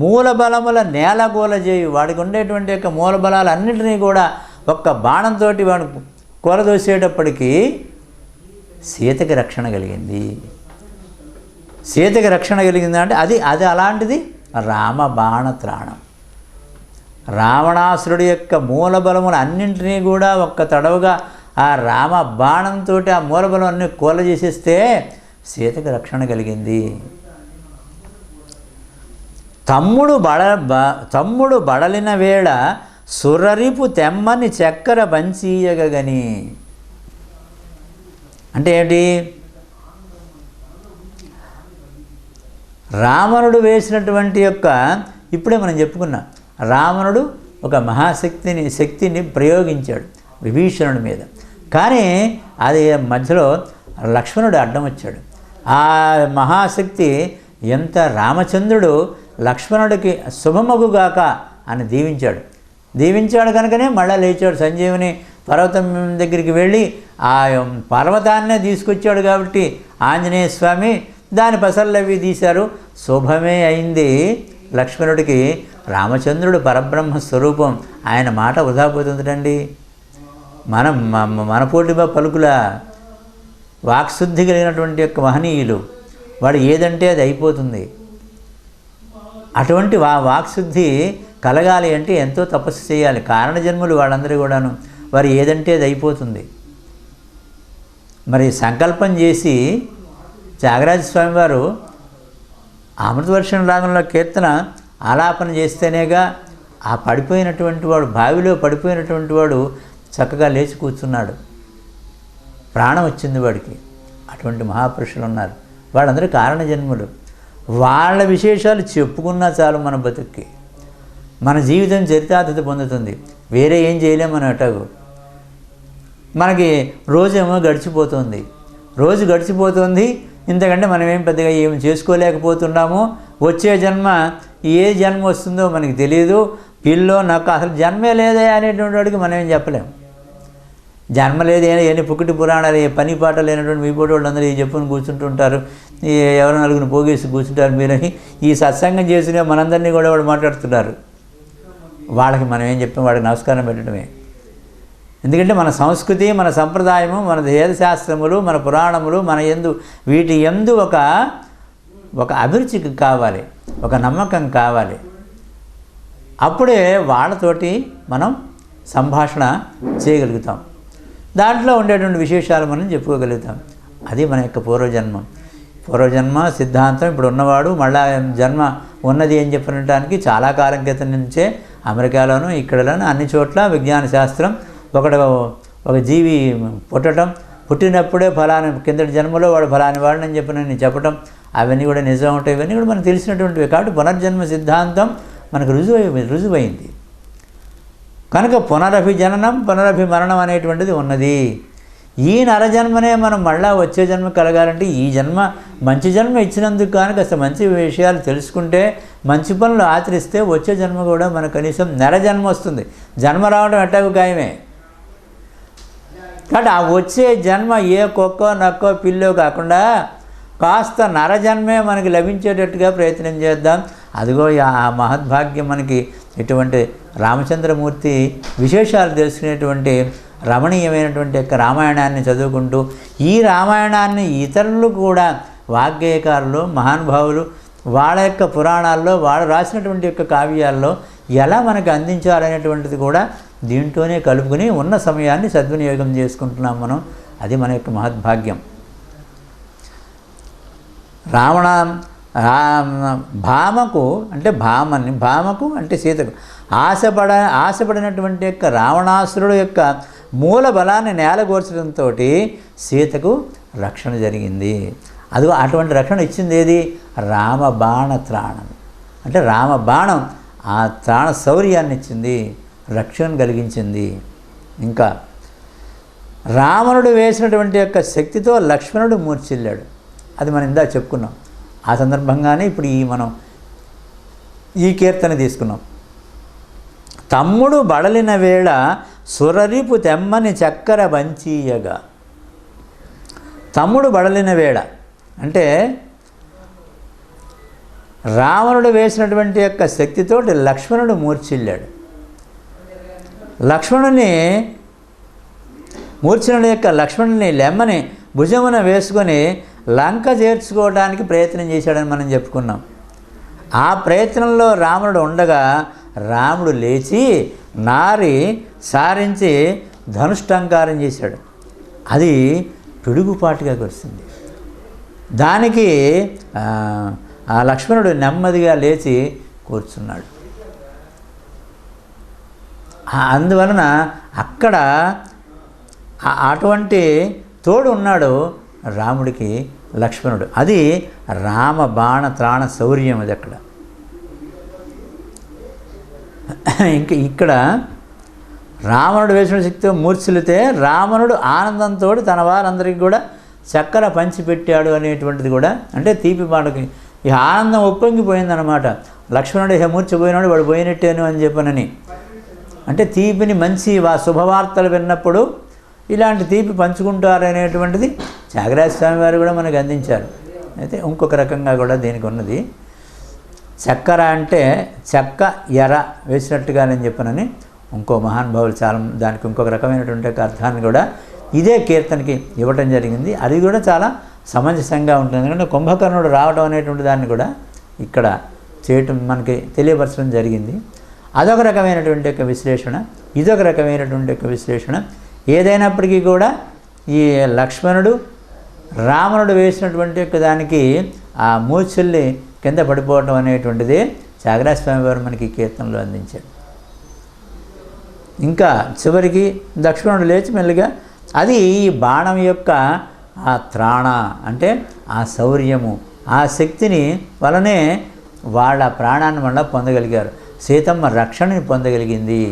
S1: మూలబలముల నేలగోలజేయు, వాడికి ఉండేటువంటి యొక్క మూలబలాలన్నింటినీ కూడా ఒక్క బాణంతో వాడు కూలదోసేటప్పటికీ సీతకి రక్షణ కలిగింది. సీతకి రక్షణ కలిగింది అంటే అది అలాంటిది రామ బాణ త్రాణం. రావణాసురుడి యొక్క మూలబలములు అన్నింటినీ కూడా ఒక్క తడవుగా ఆ రామ బాణంతో ఆ మూలబలం అన్ని కూల చేసేస్తే సీతకి రక్షణ కలిగింది. తమ్ముడు బడలిన వేళ సురరిపు తెమ్మని చక్కెర బంచీయగని అంటే ఏంటి? రావణుడు వేసినటువంటి యొక్క ఇప్పుడే మనం చెప్పుకున్నాం, రావణుడు ఒక శక్తిని ప్రయోగించాడు విభీషణుడి మీద. కానీ అది మధ్యలో లక్ష్మణుడు అడ్డం వచ్చాడు. ఆ మహాశక్తి ఎంత రామచంద్రుడు లక్ష్మణుడికి శుభమగుగాక అని దీవించాడు కనుకనే మళ్ళీ లేచాడు. సంజీవుని పర్వతం దగ్గరికి వెళ్ళి ఆ పర్వతాన్నే తీసుకొచ్చాడు కాబట్టి ఆంజనేయ స్వామి దాని పసల్లవి తీశారు. శుభమే అయింది లక్ష్మణుడికి. రామచంద్రుడు పరబ్రహ్మ స్వరూపం, ఆయన మాట వృధా పోతుందండి. మన పోటీ పలుకుల వాక్శుద్ధి కలిగినటువంటి యొక్క మహనీయులు, వాడు ఏదంటే అది అయిపోతుంది. అటువంటి వాక్శుద్ధి కలగాలి అంటే ఎంతో తపస్సు చేయాలి. కారణజన్ములు వాళ్ళందరూ కూడాను, వారు ఏదంటే అది అయిపోతుంది. మరి సంకల్పం చేసి త్యాగరాజ స్వామి వారు అమృతవర్షణ రాగంలో కీర్తన ఆలాపన చేస్తేనేగా ఆ పడిపోయినటువంటి వాడు, బావిలో పడిపోయినటువంటి వాడు చక్కగా లేచి కూర్చున్నాడు, ప్రాణం వచ్చింది వాడికి. అటువంటి మహాపురుషులు ఉన్నారు. వాళ్ళందరూ కారణ జన్ములు. వాళ్ళ విశేషాలు చెప్పుకున్నా చాలు మన బతుక్కి. మన జీవితం చరితార్థత పొందుతుంది. వేరే ఏం చేయలేము మనం. ఎటాగు మనకి రోజేమో గడిచిపోతుంది, రోజు గడిచిపోతుంది. ఇంతకంటే మనం ఏం పెద్దగా ఏమి చేసుకోలేకపోతున్నాము. వచ్చే జన్మ ఏ జన్మ వస్తుందో మనకి తెలియదు. పిల్లో నాకు అసలు జన్మే లేదే అనేటువంటి వాడికి మనం ఏం చెప్పలేము. జన్మ లేదు ఎన్ని పుక్కటి పురాణాలు, ఏ పని పాట లేనటువంటి మీ పోటీ వాళ్ళందరూ ఈ చెప్పుని కూర్చుంటుంటారు, ఎవరో నలుగురిని పోగేసి కూర్చుంటారు. మీరని ఈ సత్సంగం చేసిన మనందరినీ కూడా వాళ్ళు మాట్లాడుతున్నారు. వాళ్ళకి మనం ఏం చెప్పాం? వాడికి నమస్కారం పెట్టడమే. ఎందుకంటే మన సంస్కృతి, మన సంప్రదాయము, మన వేదశాస్త్రములు, మన పురాణములు, మన వీటి యందు ఒక అభిరుచికి కావాలి, ఒక నమ్మకం కావాలి. అప్పుడే వాళ్ళతోటి మనం సంభాషణ చేయగలుగుతాం. దాంట్లో ఉండేటువంటి విశేషాలు మనం చెప్పుకోగలుగుతాం. అది మన యొక్క పూర్వజన్మ సిద్ధాంతం. ఇప్పుడు ఉన్నవాడు మళ్ళా జన్మ ఉన్నది అని చెప్పడానికి చాలా కాలం క్రితం నుంచే అమెరికాలోను ఇక్కడలోను అన్ని చోట్ల విజ్ఞాన శాస్త్రం ఒక జీవి పుట్టినప్పుడే ఫలాని కిందటి జన్మలో వాడు ఫలాని వాడిని చెప్పి చెప్పటం, అవన్నీ కూడా నిజం ఉంటాయి. ఇవన్నీ కూడా మనకు తెలిసినటువంటివి. కాబట్టి పునర్జన్మ సిద్ధాంతం మనకు రుజువైంది కనుక పునరభి జననం పునరభి మరణం అనేటువంటిది ఉన్నది. ఈ నరజన్మనే మనం మళ్ళా వచ్చే జన్మ కలగాలంటే ఈ జన్మ మంచి జన్మ ఇచ్చినందుకు కానీ కాస్త మంచి విషయాలు తెలుసుకుంటే, మంచి పనులు ఆచరిస్తే వచ్చే జన్మ కూడా మనకు కనీసం నరజన్మ వస్తుంది. జన్మ రావడం ఎట్టాగు ఖాయమే. కాబట్టి ఆ వచ్చే జన్మ ఏ కుక్కో నక్కో పిల్లో కాకుండా కాస్త నరజన్మే మనకి లభించేటట్టుగా ప్రయత్నం చేద్దాం. అదిగో ఆ మహద్భాగ్యం మనకి ఇటువంటి రామచంద్రమూర్తి విశేషాలు తెలుసుకునేటువంటి రమణీయమైనటువంటి యొక్క రామాయణాన్ని చదువుకుంటూ, ఈ రామాయణాన్ని ఇతరులు కూడా వాగ్గేయకారులు, మహానుభావులు వాళ్ళ యొక్క పురాణాల్లో వాళ్ళు రాసినటువంటి యొక్క కావ్యాల్లో ఎలా మనకు అందించాలనేటువంటిది కూడా దీంట్లోనే కలుపుకుని ఉన్న సమయాన్ని సద్వినియోగం చేసుకుంటున్నాం మనం. అది మన యొక్క మహద్భాగ్యం. భామకు అంటే సీతకు ఆశపడినటువంటి యొక్క రావణాసురుడు యొక్క మూల బలాన్ని నేలగోర్చడంతో సీతకు రక్షణ జరిగింది. అది అటువంటి రక్షణ ఇచ్చింది ఏది? రామబాణ త్రాణం. అంటే రామబాణం ఆ త్రాణ శౌర్యాన్ని ఇచ్చింది, రక్షణ కలిగించింది. ఇంకా రావణుడు వేసినటువంటి యొక్క శక్తితో లక్ష్మణుడు మూర్ఛిల్లాడు. అది మనం ఇందా చెప్పుకున్నాం. ఆ సందర్భంగానే ఇప్పుడు మనం ఈ కీర్తన తీసుకున్నాం. తమ్ముడు బడలిన వేళ సురరిపు తెమ్మని చక్కెర బంచీయగా. తమ్ముడు బడలిన వేళ అంటే రావణుడు వేసినటువంటి యొక్క శక్తితోటి లక్ష్మణుడు మూర్ఛిల్లాడు. లక్ష్మణుని లెమ్మని భుజమున వేసుకొని లంక చేర్చుకోవడానికి ప్రయత్నం చేశాడని మనం చెప్పుకున్నాం. ఆ ప్రయత్నంలో రావణుడు ఉండగా రాముడు లేచి నారి సారించి ధనుష్టంకారం చేశాడు. అది పిడుగుపాటుగా వస్తుంది. దానికి ఆ లక్ష్మణుడు నెమ్మదిగా లేచి కూర్చున్నాడు. అందువలన అక్కడ అటువంటి తోడు ఉన్నాడు రాముడికి లక్ష్మణుడు. అది రామ బాణ త్రాణ శౌర్యం. అది అక్కడ ఇక్కడ రావణుడు వేసిన శక్తితో మూర్ఛిల్లితే రావణుడు ఆనందంతో తన వారందరికీ కూడా చక్కెర పంచిపెట్టాడు అనేటువంటిది కూడా, అంటే తీపి మాటకి ఈ ఆనందం ఒప్పొంగిపోయిందనమాట. లక్ష్మణుడు మూర్చిపోయినాడు, వాడు పోయినట్టేను అని చెప్పనని. అంటే తీపిని మంచి శుభవార్తలు విన్నప్పుడు ఇలాంటి తీపి పంచుకుంటారనేటువంటిది త్యాగరాజ స్వామి వారు కూడా మనకు అందించారు. అయితే ఇంకొక రకంగా కూడా దీనికి ఉన్నది. చక్కెర అంటే చెక్క ఎర వేసినట్టుగానని చెప్పనని ఇంకో మహానుభావులు చాలా దానికి ఇంకొక రకమైనటువంటి అర్థాన్ని కూడా ఇదే కీర్తనకి ఇవ్వటం జరిగింది. అది కూడా చాలా సమంజసంగా ఉంటుంది. ఎందుకంటే కుంభకర్ణుడు రావడం అనేటువంటి దాన్ని కూడా ఇక్కడ చేయటం మనకి తెలియపరచడం జరిగింది. అదొక రకమైనటువంటి యొక్క విశ్లేషణ, ఇదొక రకమైనటువంటి యొక్క విశ్లేషణ. ఏదైనప్పటికీ కూడా ఈ లక్ష్మణుడు రావణుడు వేసినటువంటి యొక్క దానికి ఆ మూర్ఛల్ని కింద పడిపోవటం అనేటువంటిది త్యాగరాజ స్వామి వారు మనకి కీర్తనలో అందించాడు. ఇంకా చివరికి లక్ష్మణుడు లేచి మెల్లిగా అది ఈ బాణం యొక్క ఆ త్రాణ అంటే ఆ శౌర్యము, ఆ శక్తిని వలనే వాళ్ళ ప్రాణాన్ని మళ్ళీ పొందగలిగారు. సీతమ్మ రక్షణని పొందగలిగింది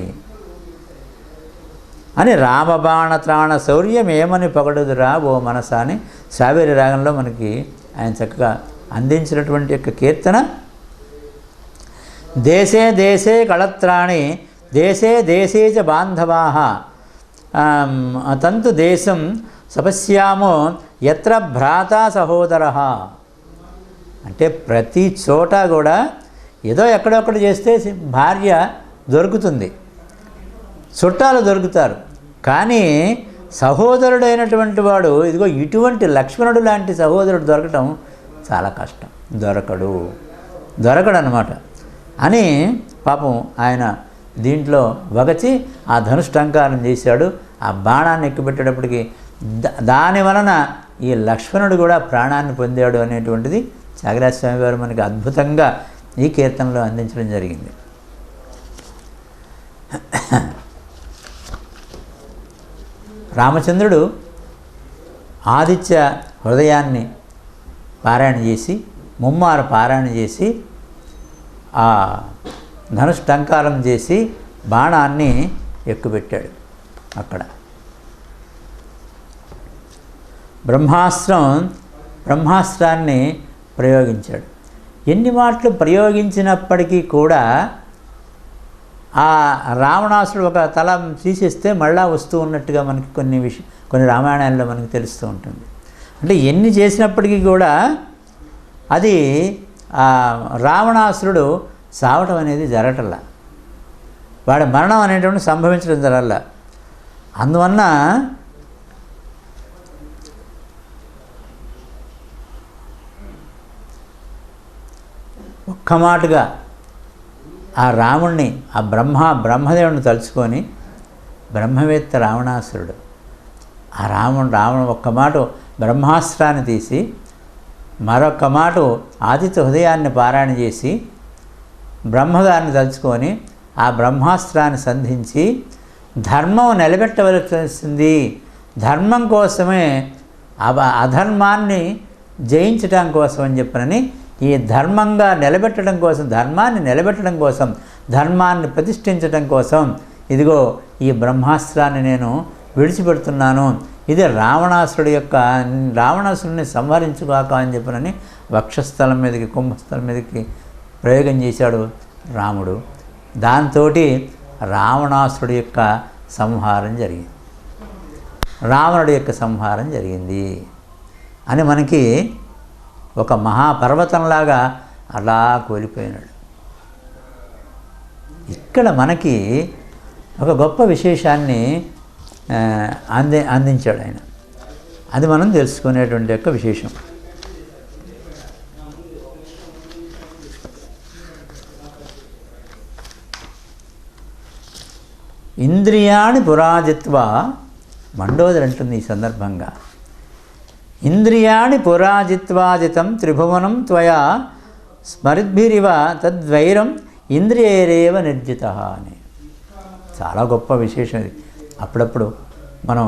S1: అని రామబాణ త్రాణ శౌర్యం ఏమని పొగడుదురా ఓ మనసా అని సావేరి రాగంలో మనకి ఆయన చక్కగా అందించినటువంటి యొక్క కీర్తన. దేశే దేశే కళత్రాణి దేశే దేశే చ బాంధవాః తంతు దేశం సపశ్యామో యత్ర భ్రాతా సహోదరః. అంటే ప్రతి చోట కూడా ఏదో ఎక్కడొక్కడ చేస్తే భార్య దొరుకుతుంది, చుట్టాలు దొరుకుతారు, కానీ సహోదరుడైనటువంటి వాడు ఇదిగో ఇటువంటి లక్ష్మణుడు లాంటి సహోదరుడు దొరకటం చాలా కష్టం, దొరకడు అన్నమాట అని పాపం ఆయన దీంట్లో వగచి ఆ ధనుష్టంకారం చేశాడు. ఆ బాణాన్ని ఎక్కుపెట్టేటప్పటికి దాని వలన ఈ లక్ష్మణుడు కూడా ప్రాణాన్ని పొందాడు అనేటువంటిది త్యాగరాజ స్వామి వారు మనకి అద్భుతంగా ఈ కీర్తనలో అందించడం జరిగింది. రామచంద్రుడు ఆదిత్య హృదయాన్ని పారాయణ చేసి ముమ్మారు పారాయణ చేసి ఆ ధనుష్టంకారం చేసి బాణాన్ని ఎక్కుపెట్టాడు. అక్కడ బ్రహ్మాస్త్రాన్ని ప్రయోగించాడు. ఎన్ని మాటలు ప్రయోగించినప్పటికీ కూడా ఆ రావణాసుడు ఒక తల తీసేస్తే మళ్ళా వస్తూ ఉన్నట్టుగా మనకి కొన్ని రామాయణాల్లో మనకు తెలుస్తూ ఉంటుంది. అంటే ఎన్ని చేసినప్పటికీ కూడా అది రావణాసురుడు సావటం అనేది జరగటల్లా, వాడి మరణం అనేటువంటి సంభవించడం జరగల. అందువలన ఒక్క మాటగా ఆ రాముణ్ణి ఆ బ్రహ్మదేవుని తలుచుకొని బ్రహ్మవేత్త రావణాసురుడు ఆ రావణ ఒక్క మాట బ్రహ్మాస్త్రాన్ని తీసి మరొక్క మాట ఆదిత్య హృదయాన్ని పారాయణ చేసి బ్రహ్మగారిని తలుచుకొని ఆ బ్రహ్మాస్త్రాన్ని సంధించి ధర్మం నిలబెట్టవలసింది, ధర్మం కోసమే అధర్మాన్ని జయించటం కోసం అని చెప్పనని ఈ ధర్మంగా నిలబెట్టడం కోసం, ధర్మాన్ని నిలబెట్టడం కోసం, ధర్మాన్ని ప్రతిష్ఠించడం కోసం ఇదిగో ఈ బ్రహ్మాస్త్రాన్ని నేను విడిచిపెడుతున్నాను, ఇది రావణాసురుడిని సంహరించుగాక అని చెప్పనని వక్షస్థలం మీదకి కుంభస్థలం మీదకి ప్రయోగం చేశాడు రాముడు. దాంతో రావణాసురుడి యొక్క సంహారం జరిగింది, రావణుడి యొక్క సంహారం జరిగింది అని మనకి ఒక మహాపర్వతంలాగా అలా కోల్పోయినాడు. ఇక్కడ మనకి ఒక గొప్ప విశేషాన్ని అందించాడు ఆయన. అది మనం తెలుసుకునేటువంటి యొక్క విశేషం. ఇంద్రియాణి పురాజిత్వా, మండోదరి అంటుంది ఈ సందర్భంగా, ఇంద్రియాణి పురాజిత్వాజితం త్రిభువనం త్వయా స్మరిద్భిరివ తద్వైరం ఇంద్రియైరేవ నిర్జిత అని. చాలా గొప్ప విశేషం ఇది. అప్పుడప్పుడు మనం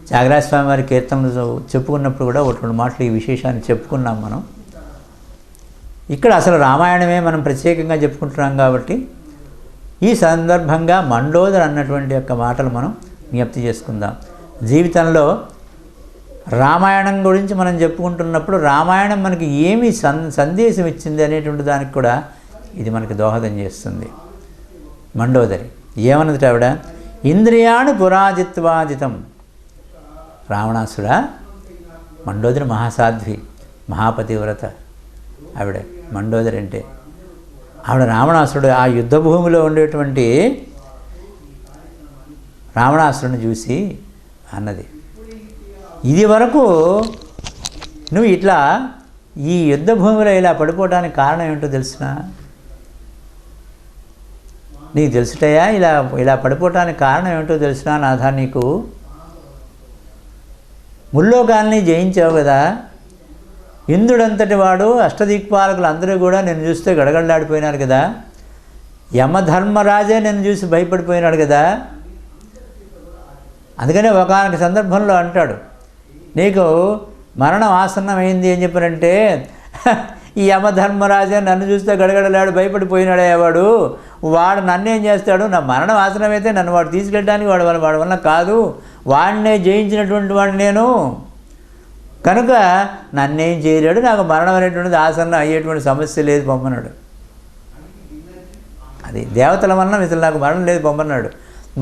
S1: త్యాగరాజ స్వామి వారి కీర్తనలు చెప్పుకున్నప్పుడు కూడా ఒకటి రెండు మాటలు ఈ విశేషాన్ని చెప్పుకున్నాం మనం. ఇక్కడ అసలు రామాయణమే మనం ప్రత్యేకంగా చెప్పుకుంటున్నాం కాబట్టి ఈ సందర్భంగా మండోదరి అన్నటువంటి యొక్క మాటలు మనం జ్ఞప్తి చేసుకుందాం. జీవితంలో రామాయణం గురించి మనం చెప్పుకుంటున్నప్పుడు రామాయణం మనకి ఏమి సందేశం ఇచ్చింది అనేటువంటి దానికి కూడా ఇది మనకి దోహదం చేస్తుంది. మండోదరి ఏమన్నది ఆవిడ, ఇంద్రియాణి పురాజిత్వాజితం. రావణాసుడా, మండోదరి మహాసాధ్వి, మహాపతివ్రత ఆవిడ మండోదరి అంటే. ఆవిడ రావణాసురుడు ఆ యుద్ధ భూమిలో ఉండేటువంటి రావణాసురుడిని చూసి అన్నది, ఇది వరకు నువ్వు ఇట్లా ఈ యుద్ధ భూమిలో ఇలా పడిపోవడానికి కారణం ఏంటో తెలుసునా? నీకు తెలుసుటయా ఇలా పడిపోవటానికి కారణం ఏంటో తెలుసునా నాథా? నీకు ముల్లోకాల్ని జయించావు కదా, ఇంద్రుడంతటి వాడు, అష్టదిక్పాలకులు అందరూ కూడా నేను చూస్తే గడగడలాడిపోయినారు కదా, యమధర్మరాజే నిన్ను చూసి భయపడిపోయినాడు కదా. అందుకనే ఒకానొక సందర్భంలో అంటాడు, నీకు మరణం ఆసన్నమైంది అని చెప్పారంటే ఈ యమధర్మరాజే నన్ను చూస్తే గడగడలాడు భయపడిపోయినాడే వాడు నన్నేం చేస్తాడు, నా మరణం ఆసనమైతే నన్ను వాడు తీసుకెళ్ళడానికి వాడి వల్ల కాదు, వాడినే జయించినటువంటి వాడు నేను, కనుక నన్నేం చేయలేడు, నాకు మరణం అనేటువంటిది ఆసన్నం అయ్యేటువంటి సమస్య లేదు పొమ్మన్నాడు. అది దేవతల వలన ఇసలు నాకు మరణం లేదు పొమ్మన్నాడు.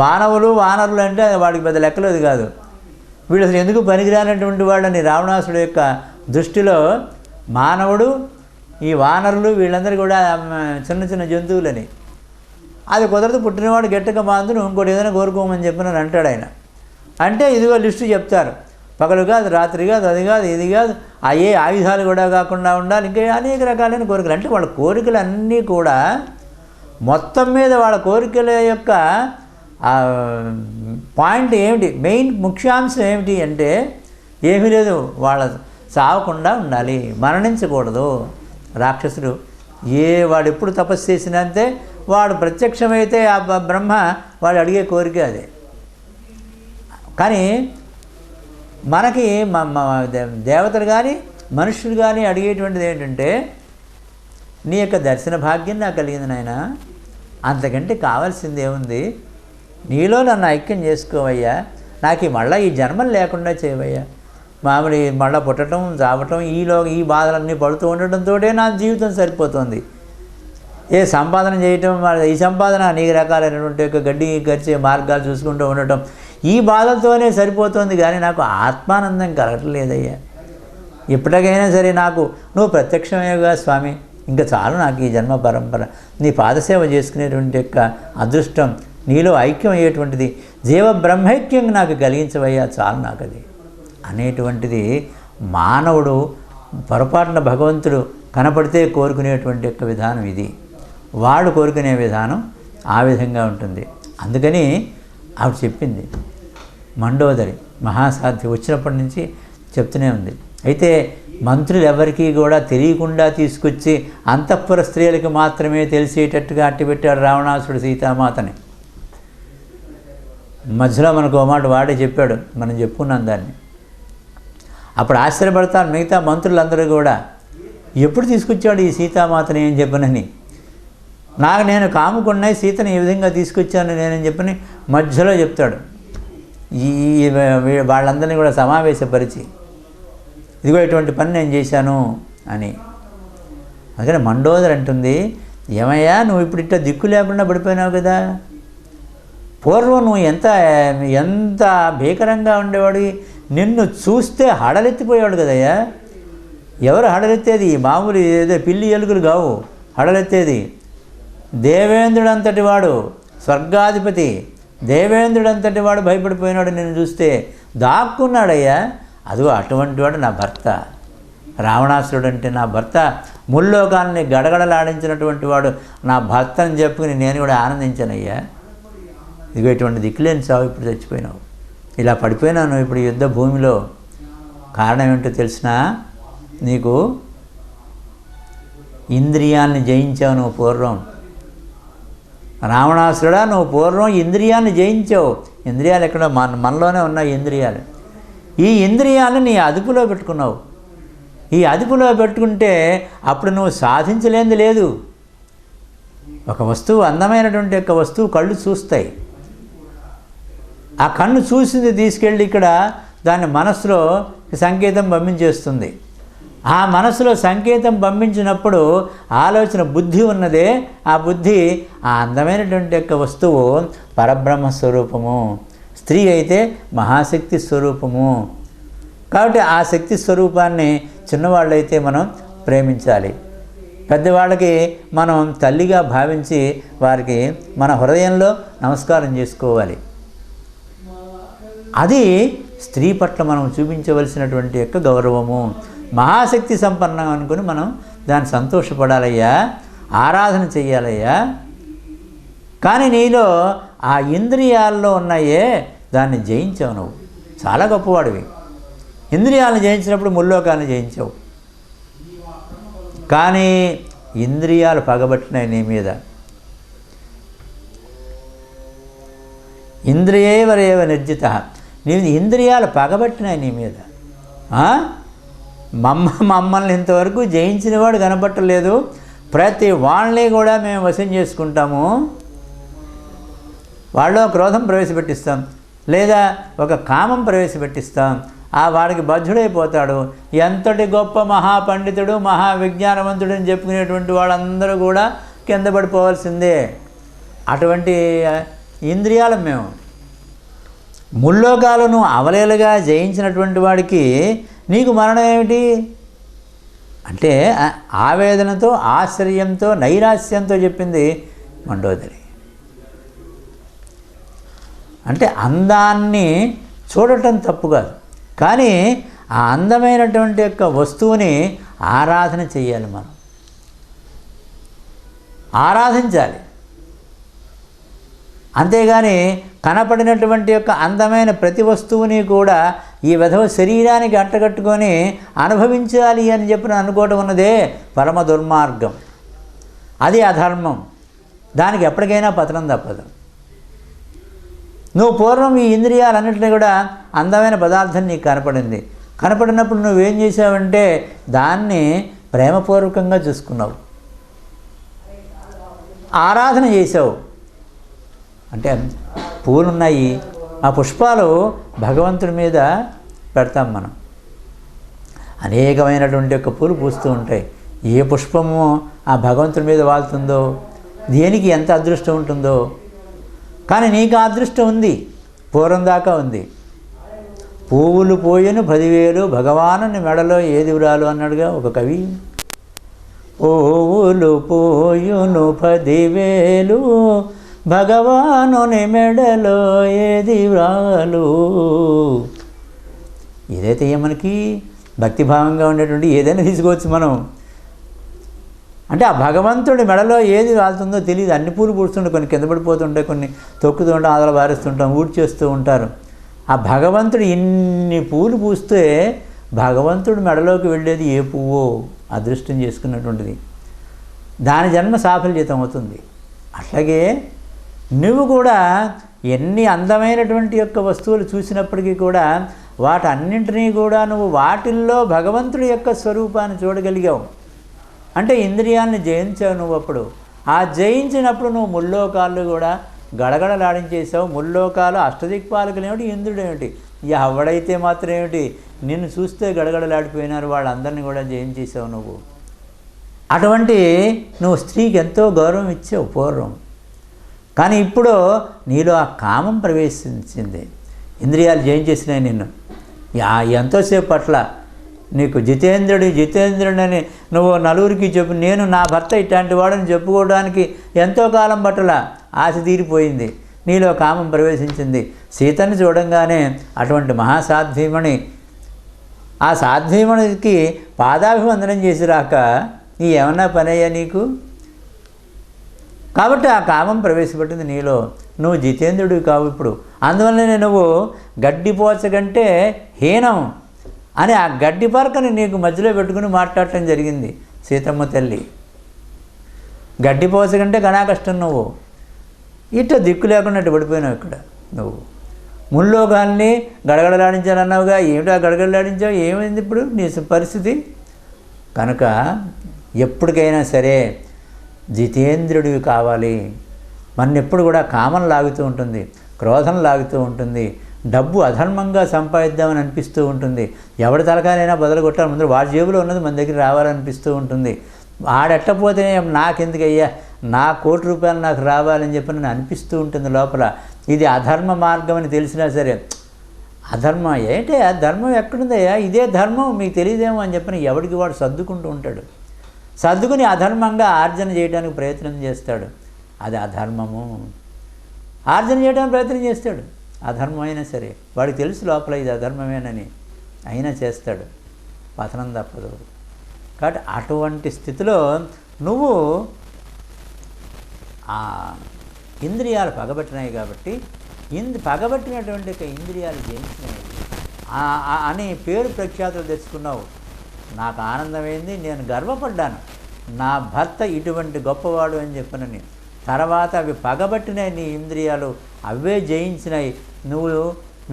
S1: మానవులు వానరులు అంటే వాడికి పెద్ద లెక్కలేదు కాదు, వీడు అసలు ఎందుకు పనికిరానటువంటి వాళ్ళని రావణాసుడు యొక్క దృష్టిలో మానవుడు, ఈ వానరులు వీళ్ళందరూ కూడా చిన్న చిన్న జంతువులని. అది కుదరదు, పుట్టినవాడు గెట్టక మాందును ఇంకోటి ఏదైనా కోరుకోమని చెప్పినని అంటాడు ఆయన. అంటే ఇదిగో లిస్టు చెప్తారు, పగలు కాదు, రాత్రి కాదు, అది కాదు, ఇది కాదు, ఏ ఆయుధాలు కూడా కాకుండా ఉండాలి, ఇంకా అనేక రకాలైన కోరికలు. అంటే వాళ్ళ కోరికలు అన్నీ కూడా మొత్తం మీద వాళ్ళ కోరికల యొక్క పాయింట్ ఏమిటి, మెయిన్ ముఖ్యాంశం ఏమిటి అంటే ఏమీ లేదు, వాళ్ళ చావకుండా ఉండాలి, మరణించకూడదు. రాక్షసుడు వాడు ఎప్పుడు తపస్సు చేసినంతే వాడు ప్రత్యక్షమైతే ఆ బ్రహ్మ వాడు అడిగే కోరిక అదే. కానీ మనకి దేవతలు కానీ మనుషులు కానీ అడిగేటువంటిది ఏంటంటే, నీ యొక్క దర్శన భాగ్యం నాకు కలిగింది నాయన, అంతకంటే కావాల్సింది ఏముంది, నీలో నన్ను ఐక్యం చేసుకోవయ్యా, నాకు మళ్ళీ ఈ జన్మలు లేకుండా చేయవయ్యా, మామూలు మళ్ళీ పుట్టడం చావటం ఈ బాధలన్నీ పడుతూ ఉండటంతో నా జీవితం సరిపోతుంది. సంపాదన చేయటం, ఈ సంపాదన అనేక రకాలైనటువంటి యొక్క గడ్డి గడిచే మార్గాలు చూసుకుంటూ ఉండటం, ఈ బాధలతోనే సరిపోతుంది, కానీ నాకు ఆత్మానందం కలగట్లేదయ్యా. ఇప్పటికైనా సరే నాకు నువ్వు ప్రత్యక్షమేగా స్వామి, ఇంకా చాలు నాకు ఈ జన్మ పరంపర, నీ పాదసేవ చేసుకునేటువంటి యొక్క అదృష్టం, నీలో ఐక్యం అయ్యేటువంటిది, జీవ బ్రహ్మైక్యం నాకు కలిగించవయ్యా, చాలు నాకు అది అనేటువంటిది మానవుడు పొరపాటున భగవంతుడు కనపడితే కోరుకునేటువంటి యొక్క విధానం ఇది. వాడు కోరుకునే విధానం ఆ విధంగా ఉంటుంది. అందుకని ఆవిడ చెప్పింది, మండోదరి మహాసాధ్వి వచ్చినప్పటి నుంచి చెప్తూనే ఉంది. అయితే మంత్రులు ఎవరికీ కూడా తెలియకుండా తీసుకొచ్చి అంతఃపుర స్త్రీలకు మాత్రమే తెలిసేటట్టుగా అట్టిపెట్టాడు రావణాసుడు సీతామాతని. మధ్యలో మనకు ఓ మాట వాడే చెప్పాడు, మనం చెప్పుకున్నాం దాన్ని. అప్పుడు ఆశ్చర్యపడతాను మిగతా మంత్రులందరూ కూడా, ఎప్పుడు తీసుకొచ్చాడు ఈ సీతామాతని ఏం చెప్పనని, నేను కాముకున్నాయి సీతని ఈ విధంగా తీసుకొచ్చాను నేనని చెప్పని మధ్యలో చెప్తాడు. వాళ్ళందరినీ కూడా సమావేశపరిచి, ఇదిగో ఇటువంటి పని నేను చేశాను అని. అందుకని మండోదరి అంటుంది, ఏమయ్యా నువ్వు ఇప్పుడు ఇట్లా దిక్కు లేకుండా పడిపోయినావు కదా, పూర్వం నువ్వు ఎంత భీకరంగా ఉండేవాడు, నిన్ను చూస్తే హడలెత్తిపోయాడు కదయ్యా. ఎవరు హడలెత్తేది, మామూలు ఏదో పిల్లి ఎలుకలు కావు హడలెత్తేది. దేవేంద్రుడంతటి వాడు, స్వర్గాధిపతి దేవేంద్రుడంతటి వాడు భయపడిపోయినాడు నిన్ను చూస్తే, దాక్కున్నాడయ్యా. అదిగో అటువంటి వాడు నా భర్త రావణాసురుడు, అంటే నా భర్త, ముల్లోకాలని గడగడలాడించినటువంటి వాడు నా భర్త అని చెప్పుకుని నేను కూడా ఆనందించానయ్యా. ఇదిగో ఇటువంటి దిక్కులేని చావు ఇప్పుడు చచ్చిపోయినావు, ఇలా పడిపోయినాను ఇప్పుడు యుద్ధ భూమిలో. కారణం ఏంటో తెలిసినా, నీకు ఇంద్రియాలని జయించావు నువ్వు పూర్వం. రావణాసురుడా, నువ్వు పూర్వం ఇంద్రియాన్ని జయించావు. ఇంద్రియాలు ఎక్కడ మనలోనే ఉన్నాయి ఇంద్రియాలు. ఈ ఇంద్రియాలను నీ అదుపులో పెట్టుకున్నావు. ఈ అదుపులో పెట్టుకుంటే అప్పుడు నువ్వు సాధించలేనిది లేదు. ఒక వస్తువు, అందమైనటువంటి యొక్క వస్తువు కళ్ళు చూస్తాయి. ఆ కన్ను చూసింది తీసుకెళ్ళి ఇక్కడ దాన్ని మనసులో సంకేతం పంపించేస్తుంది. ఆ మనసులో సంకేతం పంపించినప్పుడు ఆలోచన బుద్ధి ఉన్నదే, ఆ బుద్ధి ఆ అందమైనటువంటి యొక్క వస్తువు పరబ్రహ్మ స్వరూపము, స్త్రీ అయితే మహాశక్తి స్వరూపము. కాబట్టి ఆ శక్తి స్వరూపాన్ని చిన్నవాళ్ళైతే మనం ప్రేమించాలి, పెద్దవాళ్ళకి మనం తల్లిగా భావించి వారికి మన హృదయంలో నమస్కారం చేసుకోవాలి. అది స్త్రీ పట్ల మనం చూపించవలసినటువంటి యొక్క గౌరవము. మహాశక్తి సంపన్నం అనుకుని మనం దాన్ని సంతోషపడాలయ్యా, ఆరాధన చెయ్యాలయ్యా. కానీ నీలో ఆ ఇంద్రియాల్లో ఉన్నాయే, దాన్ని జయించావు నువ్వు, చాలా గొప్పవాడివి. ఇంద్రియాలను జయించినప్పుడు ముల్లోకాలను జయించావు. కానీ ఇంద్రియాలు పగబట్టినాయి నీ మీద. ఇంద్రియేవరేవ నిర్జిత. నీ ఇంద్రియాలు పగబట్టినాయి నీ మీద. మమ్మల్ని ఇంతవరకు జయించిన వాడు కనపట్టలేదు, ప్రతి వాళ్ళని కూడా మేము వశం చేసుకుంటాము, వాళ్ళలో క్రోధం ప్రవేశపెట్టిస్తాం, లేదా ఒక కామం ప్రవేశపెట్టిస్తాం, వాడికి బద్ధుడైపోతాడు. ఎంతటి గొప్ప మహాపండితుడు మహావిజ్ఞానవంతుడు అని చెప్పుకునేటువంటి వాళ్ళందరూ కూడా కింద పడిపోవాల్సిందే. అటువంటి ఇంద్రియాలు మేము. ముల్లోకాలను అవలేలుగా జయించినటువంటి వాడికి నీకు మరణం ఏమిటి అంటే ఆవేదనతో, ఆశ్చర్యంతో, నైరాశ్యంతో చెప్పింది మండోదరి. అంటే అందాన్ని చూడటం తప్పు కాదు, కానీ ఆ అందమైనటువంటి యొక్క వస్తువుని ఆరాధన చేయాలి, మనం ఆరాధించాలి. అంతేగాని కనపడినటువంటి యొక్క అందమైన ప్రతి వస్తువుని కూడా ఈ విధవ శరీరానికి అంటగట్టుకొని అనుభవించాలి అని చెప్పి అనుకోవటం ఉన్నదే పరమ దుర్మార్గం. అది అధర్మం. దానికి ఎప్పటికైనా పతనం తప్పదు. నువ్వు పూర్వం ఈ ఇంద్రియాలన్నింటినీ కూడా అందమైన పదార్థం నీకు కనపడింది. కనపడినప్పుడు నువ్వేం చేసావంటే దాన్ని ప్రేమపూర్వకంగా చూసుకున్నావు, ఆరాధన చేసావు. అంటే పూలున్నాయి, ఆ పుష్పాలు భగవంతుడి మీద పెడతాం మనం. అనేకమైనటువంటి యొక్క పూలు పూస్తూ ఉంటాయి. ఏ పుష్పము ఆ భగవంతుడి మీద వాళ్తుందో, దేనికి ఎంత అదృష్టం ఉంటుందో. కానీ నీకు ఆ అదృష్టం ఉంది, పూర్వం దాకా ఉంది. పువ్వులు పోయెను 10,000 భగవానుని మెడలో ఏది వ్రాలు అన్నాడుగా ఒక కవి. పువ్వులు పోయును 10,000 భగవానుని మెడలో ఏది వ్రాలు. ఏదైతే మనకి భక్తిభావంగా ఉండేటువంటి ఏదైనా తీసుకోవచ్చు మనం. అంటే ఆ భగవంతుడి మెడలో ఏది వాళ్తుందో తెలియదు. అన్ని పూలు పూడుతుంటే కొన్ని కింద పడిపోతుంటాయి, కొన్ని తొక్కుతూ ఉంటాం, ఆదల బారేస్తుంటాం, ఊడ్చేస్తూ ఉంటారు. ఆ భగవంతుడు ఇన్ని పూలు పూస్తే భగవంతుడి మెడలోకి వెళ్ళేది ఏ పువ్వో అదృష్టం చేసుకున్నటువంటిది, దాని జన్మ సాఫల్యతం అవుతుంది. అట్లాగే నువ్వు కూడా ఎన్ని అందమైనటువంటి యొక్క వస్తువులు చూసినప్పటికీ కూడా వాటన్నింటినీ కూడా నువ్వు వాటిల్లో భగవంతుడి యొక్క స్వరూపాన్ని చూడగలిగావు. అంటే ఇంద్రియాలను జయించావు నువ్వు. అప్పుడు ఆ జయించినప్పుడు నువ్వు ముల్లోకాలు కూడా గడగడలాడించేసావు. ముల్లోకాలు అష్టదిక్పాలకులు ఏమిటి, ఇంద్రుడు ఏమిటి, ఎవడైతే మాత్రం ఏమిటి, నిన్ను చూస్తే గడగడలాడిపోయినారు, వాళ్ళందరినీ కూడా జయించేసావు నువ్వు. అటువంటి నువ్వు స్త్రీకి ఎంతో గౌరవం ఇచ్చావు పూర్వం. కానీ ఇప్పుడు నీలో ఆ కామం ప్రవేశించింది, ఇంద్రియాలు జయించేసినాయి నిన్ను. ఎంతోసేపు పట్ల నీకు జితేంద్రుడని నువ్వు నలుగురికి చెప్పు, నేను నా భర్త ఇట్లాంటి వాడని చెప్పుకోవడానికి ఎంతో కాలం పట్ల ఆశ తీరిపోయింది, నీలో కామం ప్రవేశించింది. సీతని చూడంగానే అటువంటి మహాసాధ్వీమణి, ఆ సాధ్వీమణికి పాదాభివందనం చేసి రాక నీ ఏమన్నా పనయ్యా నీకు? కాబట్టి ఆ కామం ప్రవేశపెట్టింది నీలో. నువ్వు జితేంద్రుడివి కావు ఇప్పుడు. అందువల్లనే నువ్వు గడ్డిపోచకంటే హీనం అని ఆ గడ్డి పరకని నీకు మధ్యలో పెట్టుకుని మాట్లాడటం జరిగింది సీతమ్మ తల్లి. గడ్డిపోచకంటే గణా కష్టం. నువ్వు ఇట్లా దిక్కు లేకుండా పడిపోయినావు ఇక్కడ. నువ్వు ముల్లోకాల్ని గడగడలాడించాలన్నావుగా, ఏమిటో గడగడలాడించావు, ఏమైంది ఇప్పుడు నీ పరిస్థితి? కనుక ఎప్పటికైనా సరే జితేంద్రుడివి కావాలి. ఎప్పుడు కూడా కామం లాగుతూ ఉంటుంది, క్రోధం లాగుతూ ఉంటుంది, డబ్బు అధర్మంగా సంపాదిద్దామని అనిపిస్తూ ఉంటుంది. ఎవరి తలకాయలైనా బదులు కొట్టాలి, ముందు వాడి జేబులో ఉన్నది మన దగ్గర రావాలనిపిస్తూ ఉంటుంది. ఆడెట్టపోతే నాకెందుకయ్యా, నా ₹1,00,00,000 నాకు రావాలని చెప్పి నేను అనిపిస్తూ ఉంటుంది లోపల. ఇది అధర్మ మార్గం అని తెలిసినా సరే, అధర్మం ఏంటి, ఆ ధర్మం ఎక్కడుందయ్యా, ఇదే ధర్మం మీకు తెలియదేమో అని చెప్పిన ఎవడికి వాడు సర్దుకుంటూ ఉంటాడు. సర్దుకుని అధర్మంగా ఆర్జన చేయడానికి ప్రయత్నం చేస్తాడు. అది అధర్మము. ఆర్జన చేయడానికి ప్రయత్నం చేస్తాడు, అధర్మం అయినా సరే వాడికి తెలుసు లోపల ఇది అధర్మమేనని, అయినా చేస్తాడు. పతనం తప్పదు. కాబట్టి అటువంటి స్థితిలో నువ్వు ఆ ఇంద్రియాలు పగబట్టినాయి కాబట్టి పగబట్టినటువంటి ఇంద్రియాలు జయించినాయి అని పేరు ప్రఖ్యాతులు తెచ్చుకున్నావు. నాకు ఆనందమైంది, నేను గర్వపడ్డాను, నా భర్త ఇటువంటి గొప్పవాడు అని చెప్పనని. తర్వాత అవి పగబట్టినాయి నీ ఇంద్రియాలు, అవే జయించినాయి, నువ్వు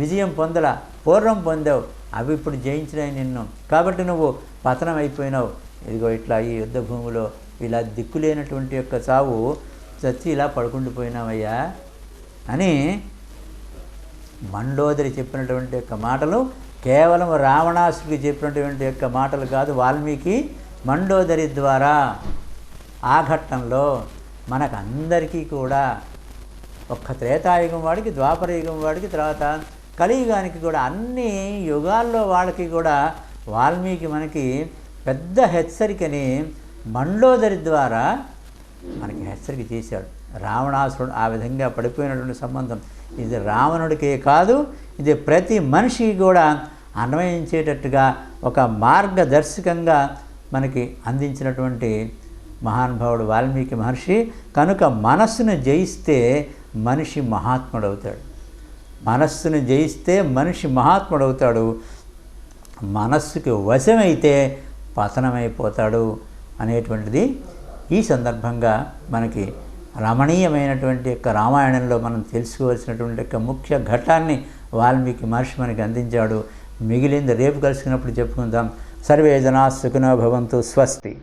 S1: విజయం పొందలా, పూర్వం పొందావు, అవి ఇప్పుడు జయించినాయి నిన్ను, కాబట్టి నువ్వు పతనం అయిపోయినావు. ఇదిగో ఇట్లా ఈ యుద్ధ భూమిలో ఇలా దిక్కులేనటువంటి యొక్క చావు చచ్చి ఇలా పడుకుండిపోయినావయ్యా అని మండోదరి చెప్పినటువంటి యొక్క మాటలు కేవలం రావణాసుడికి చెప్పినటువంటి యొక్క మాటలు కాదు, వాల్మీకి మండోదరి ద్వారా ఆ ఘట్టంలో మనకందరికీ కూడా ఒక్క త్రేతాయుగం వాడికి, ద్వాపర యుగం వాడికి, తర్వాత కలియుగానికి కూడా అన్ని యుగాల్లో వాళ్ళకి కూడా వాల్మీకి మనకి పెద్ద హెచ్చరికని మండోదరి ద్వారా మనకి హెచ్చరిక చేశాడు. రావణాసురుడు ఆ విధంగా పడిపోయినటువంటి సంబంధం ఇది రావణుడికే కాదు, ఇది ప్రతి మనిషికి కూడా అన్వయించేటట్టుగా ఒక మార్గదర్శకంగా మనకి అందించినటువంటి మహానుభావుడు వాల్మీకి మహర్షి. కనుక మనస్సును జయిస్తే మనిషి మహాత్ముడవుతాడు, మనస్సును జయిస్తే మనిషి మహాత్ముడవుతాడు, మనస్సుకి వశమైతే పతనమైపోతాడు అనేటువంటిది ఈ సందర్భంగా మనకి రమణీయమైనటువంటి యొక్క రామాయణంలో మనం తెలుసుకోవాల్సినటువంటి యొక్క ముఖ్య ఘట్టాన్ని వాల్మీకి మహర్షి మనకి అందించాడు. మిగిలింది రేపు కలుసుకున్నప్పుడు చెప్పుకుందాం. సర్వే జనా సుఖినో భవంతు. స్వస్తి.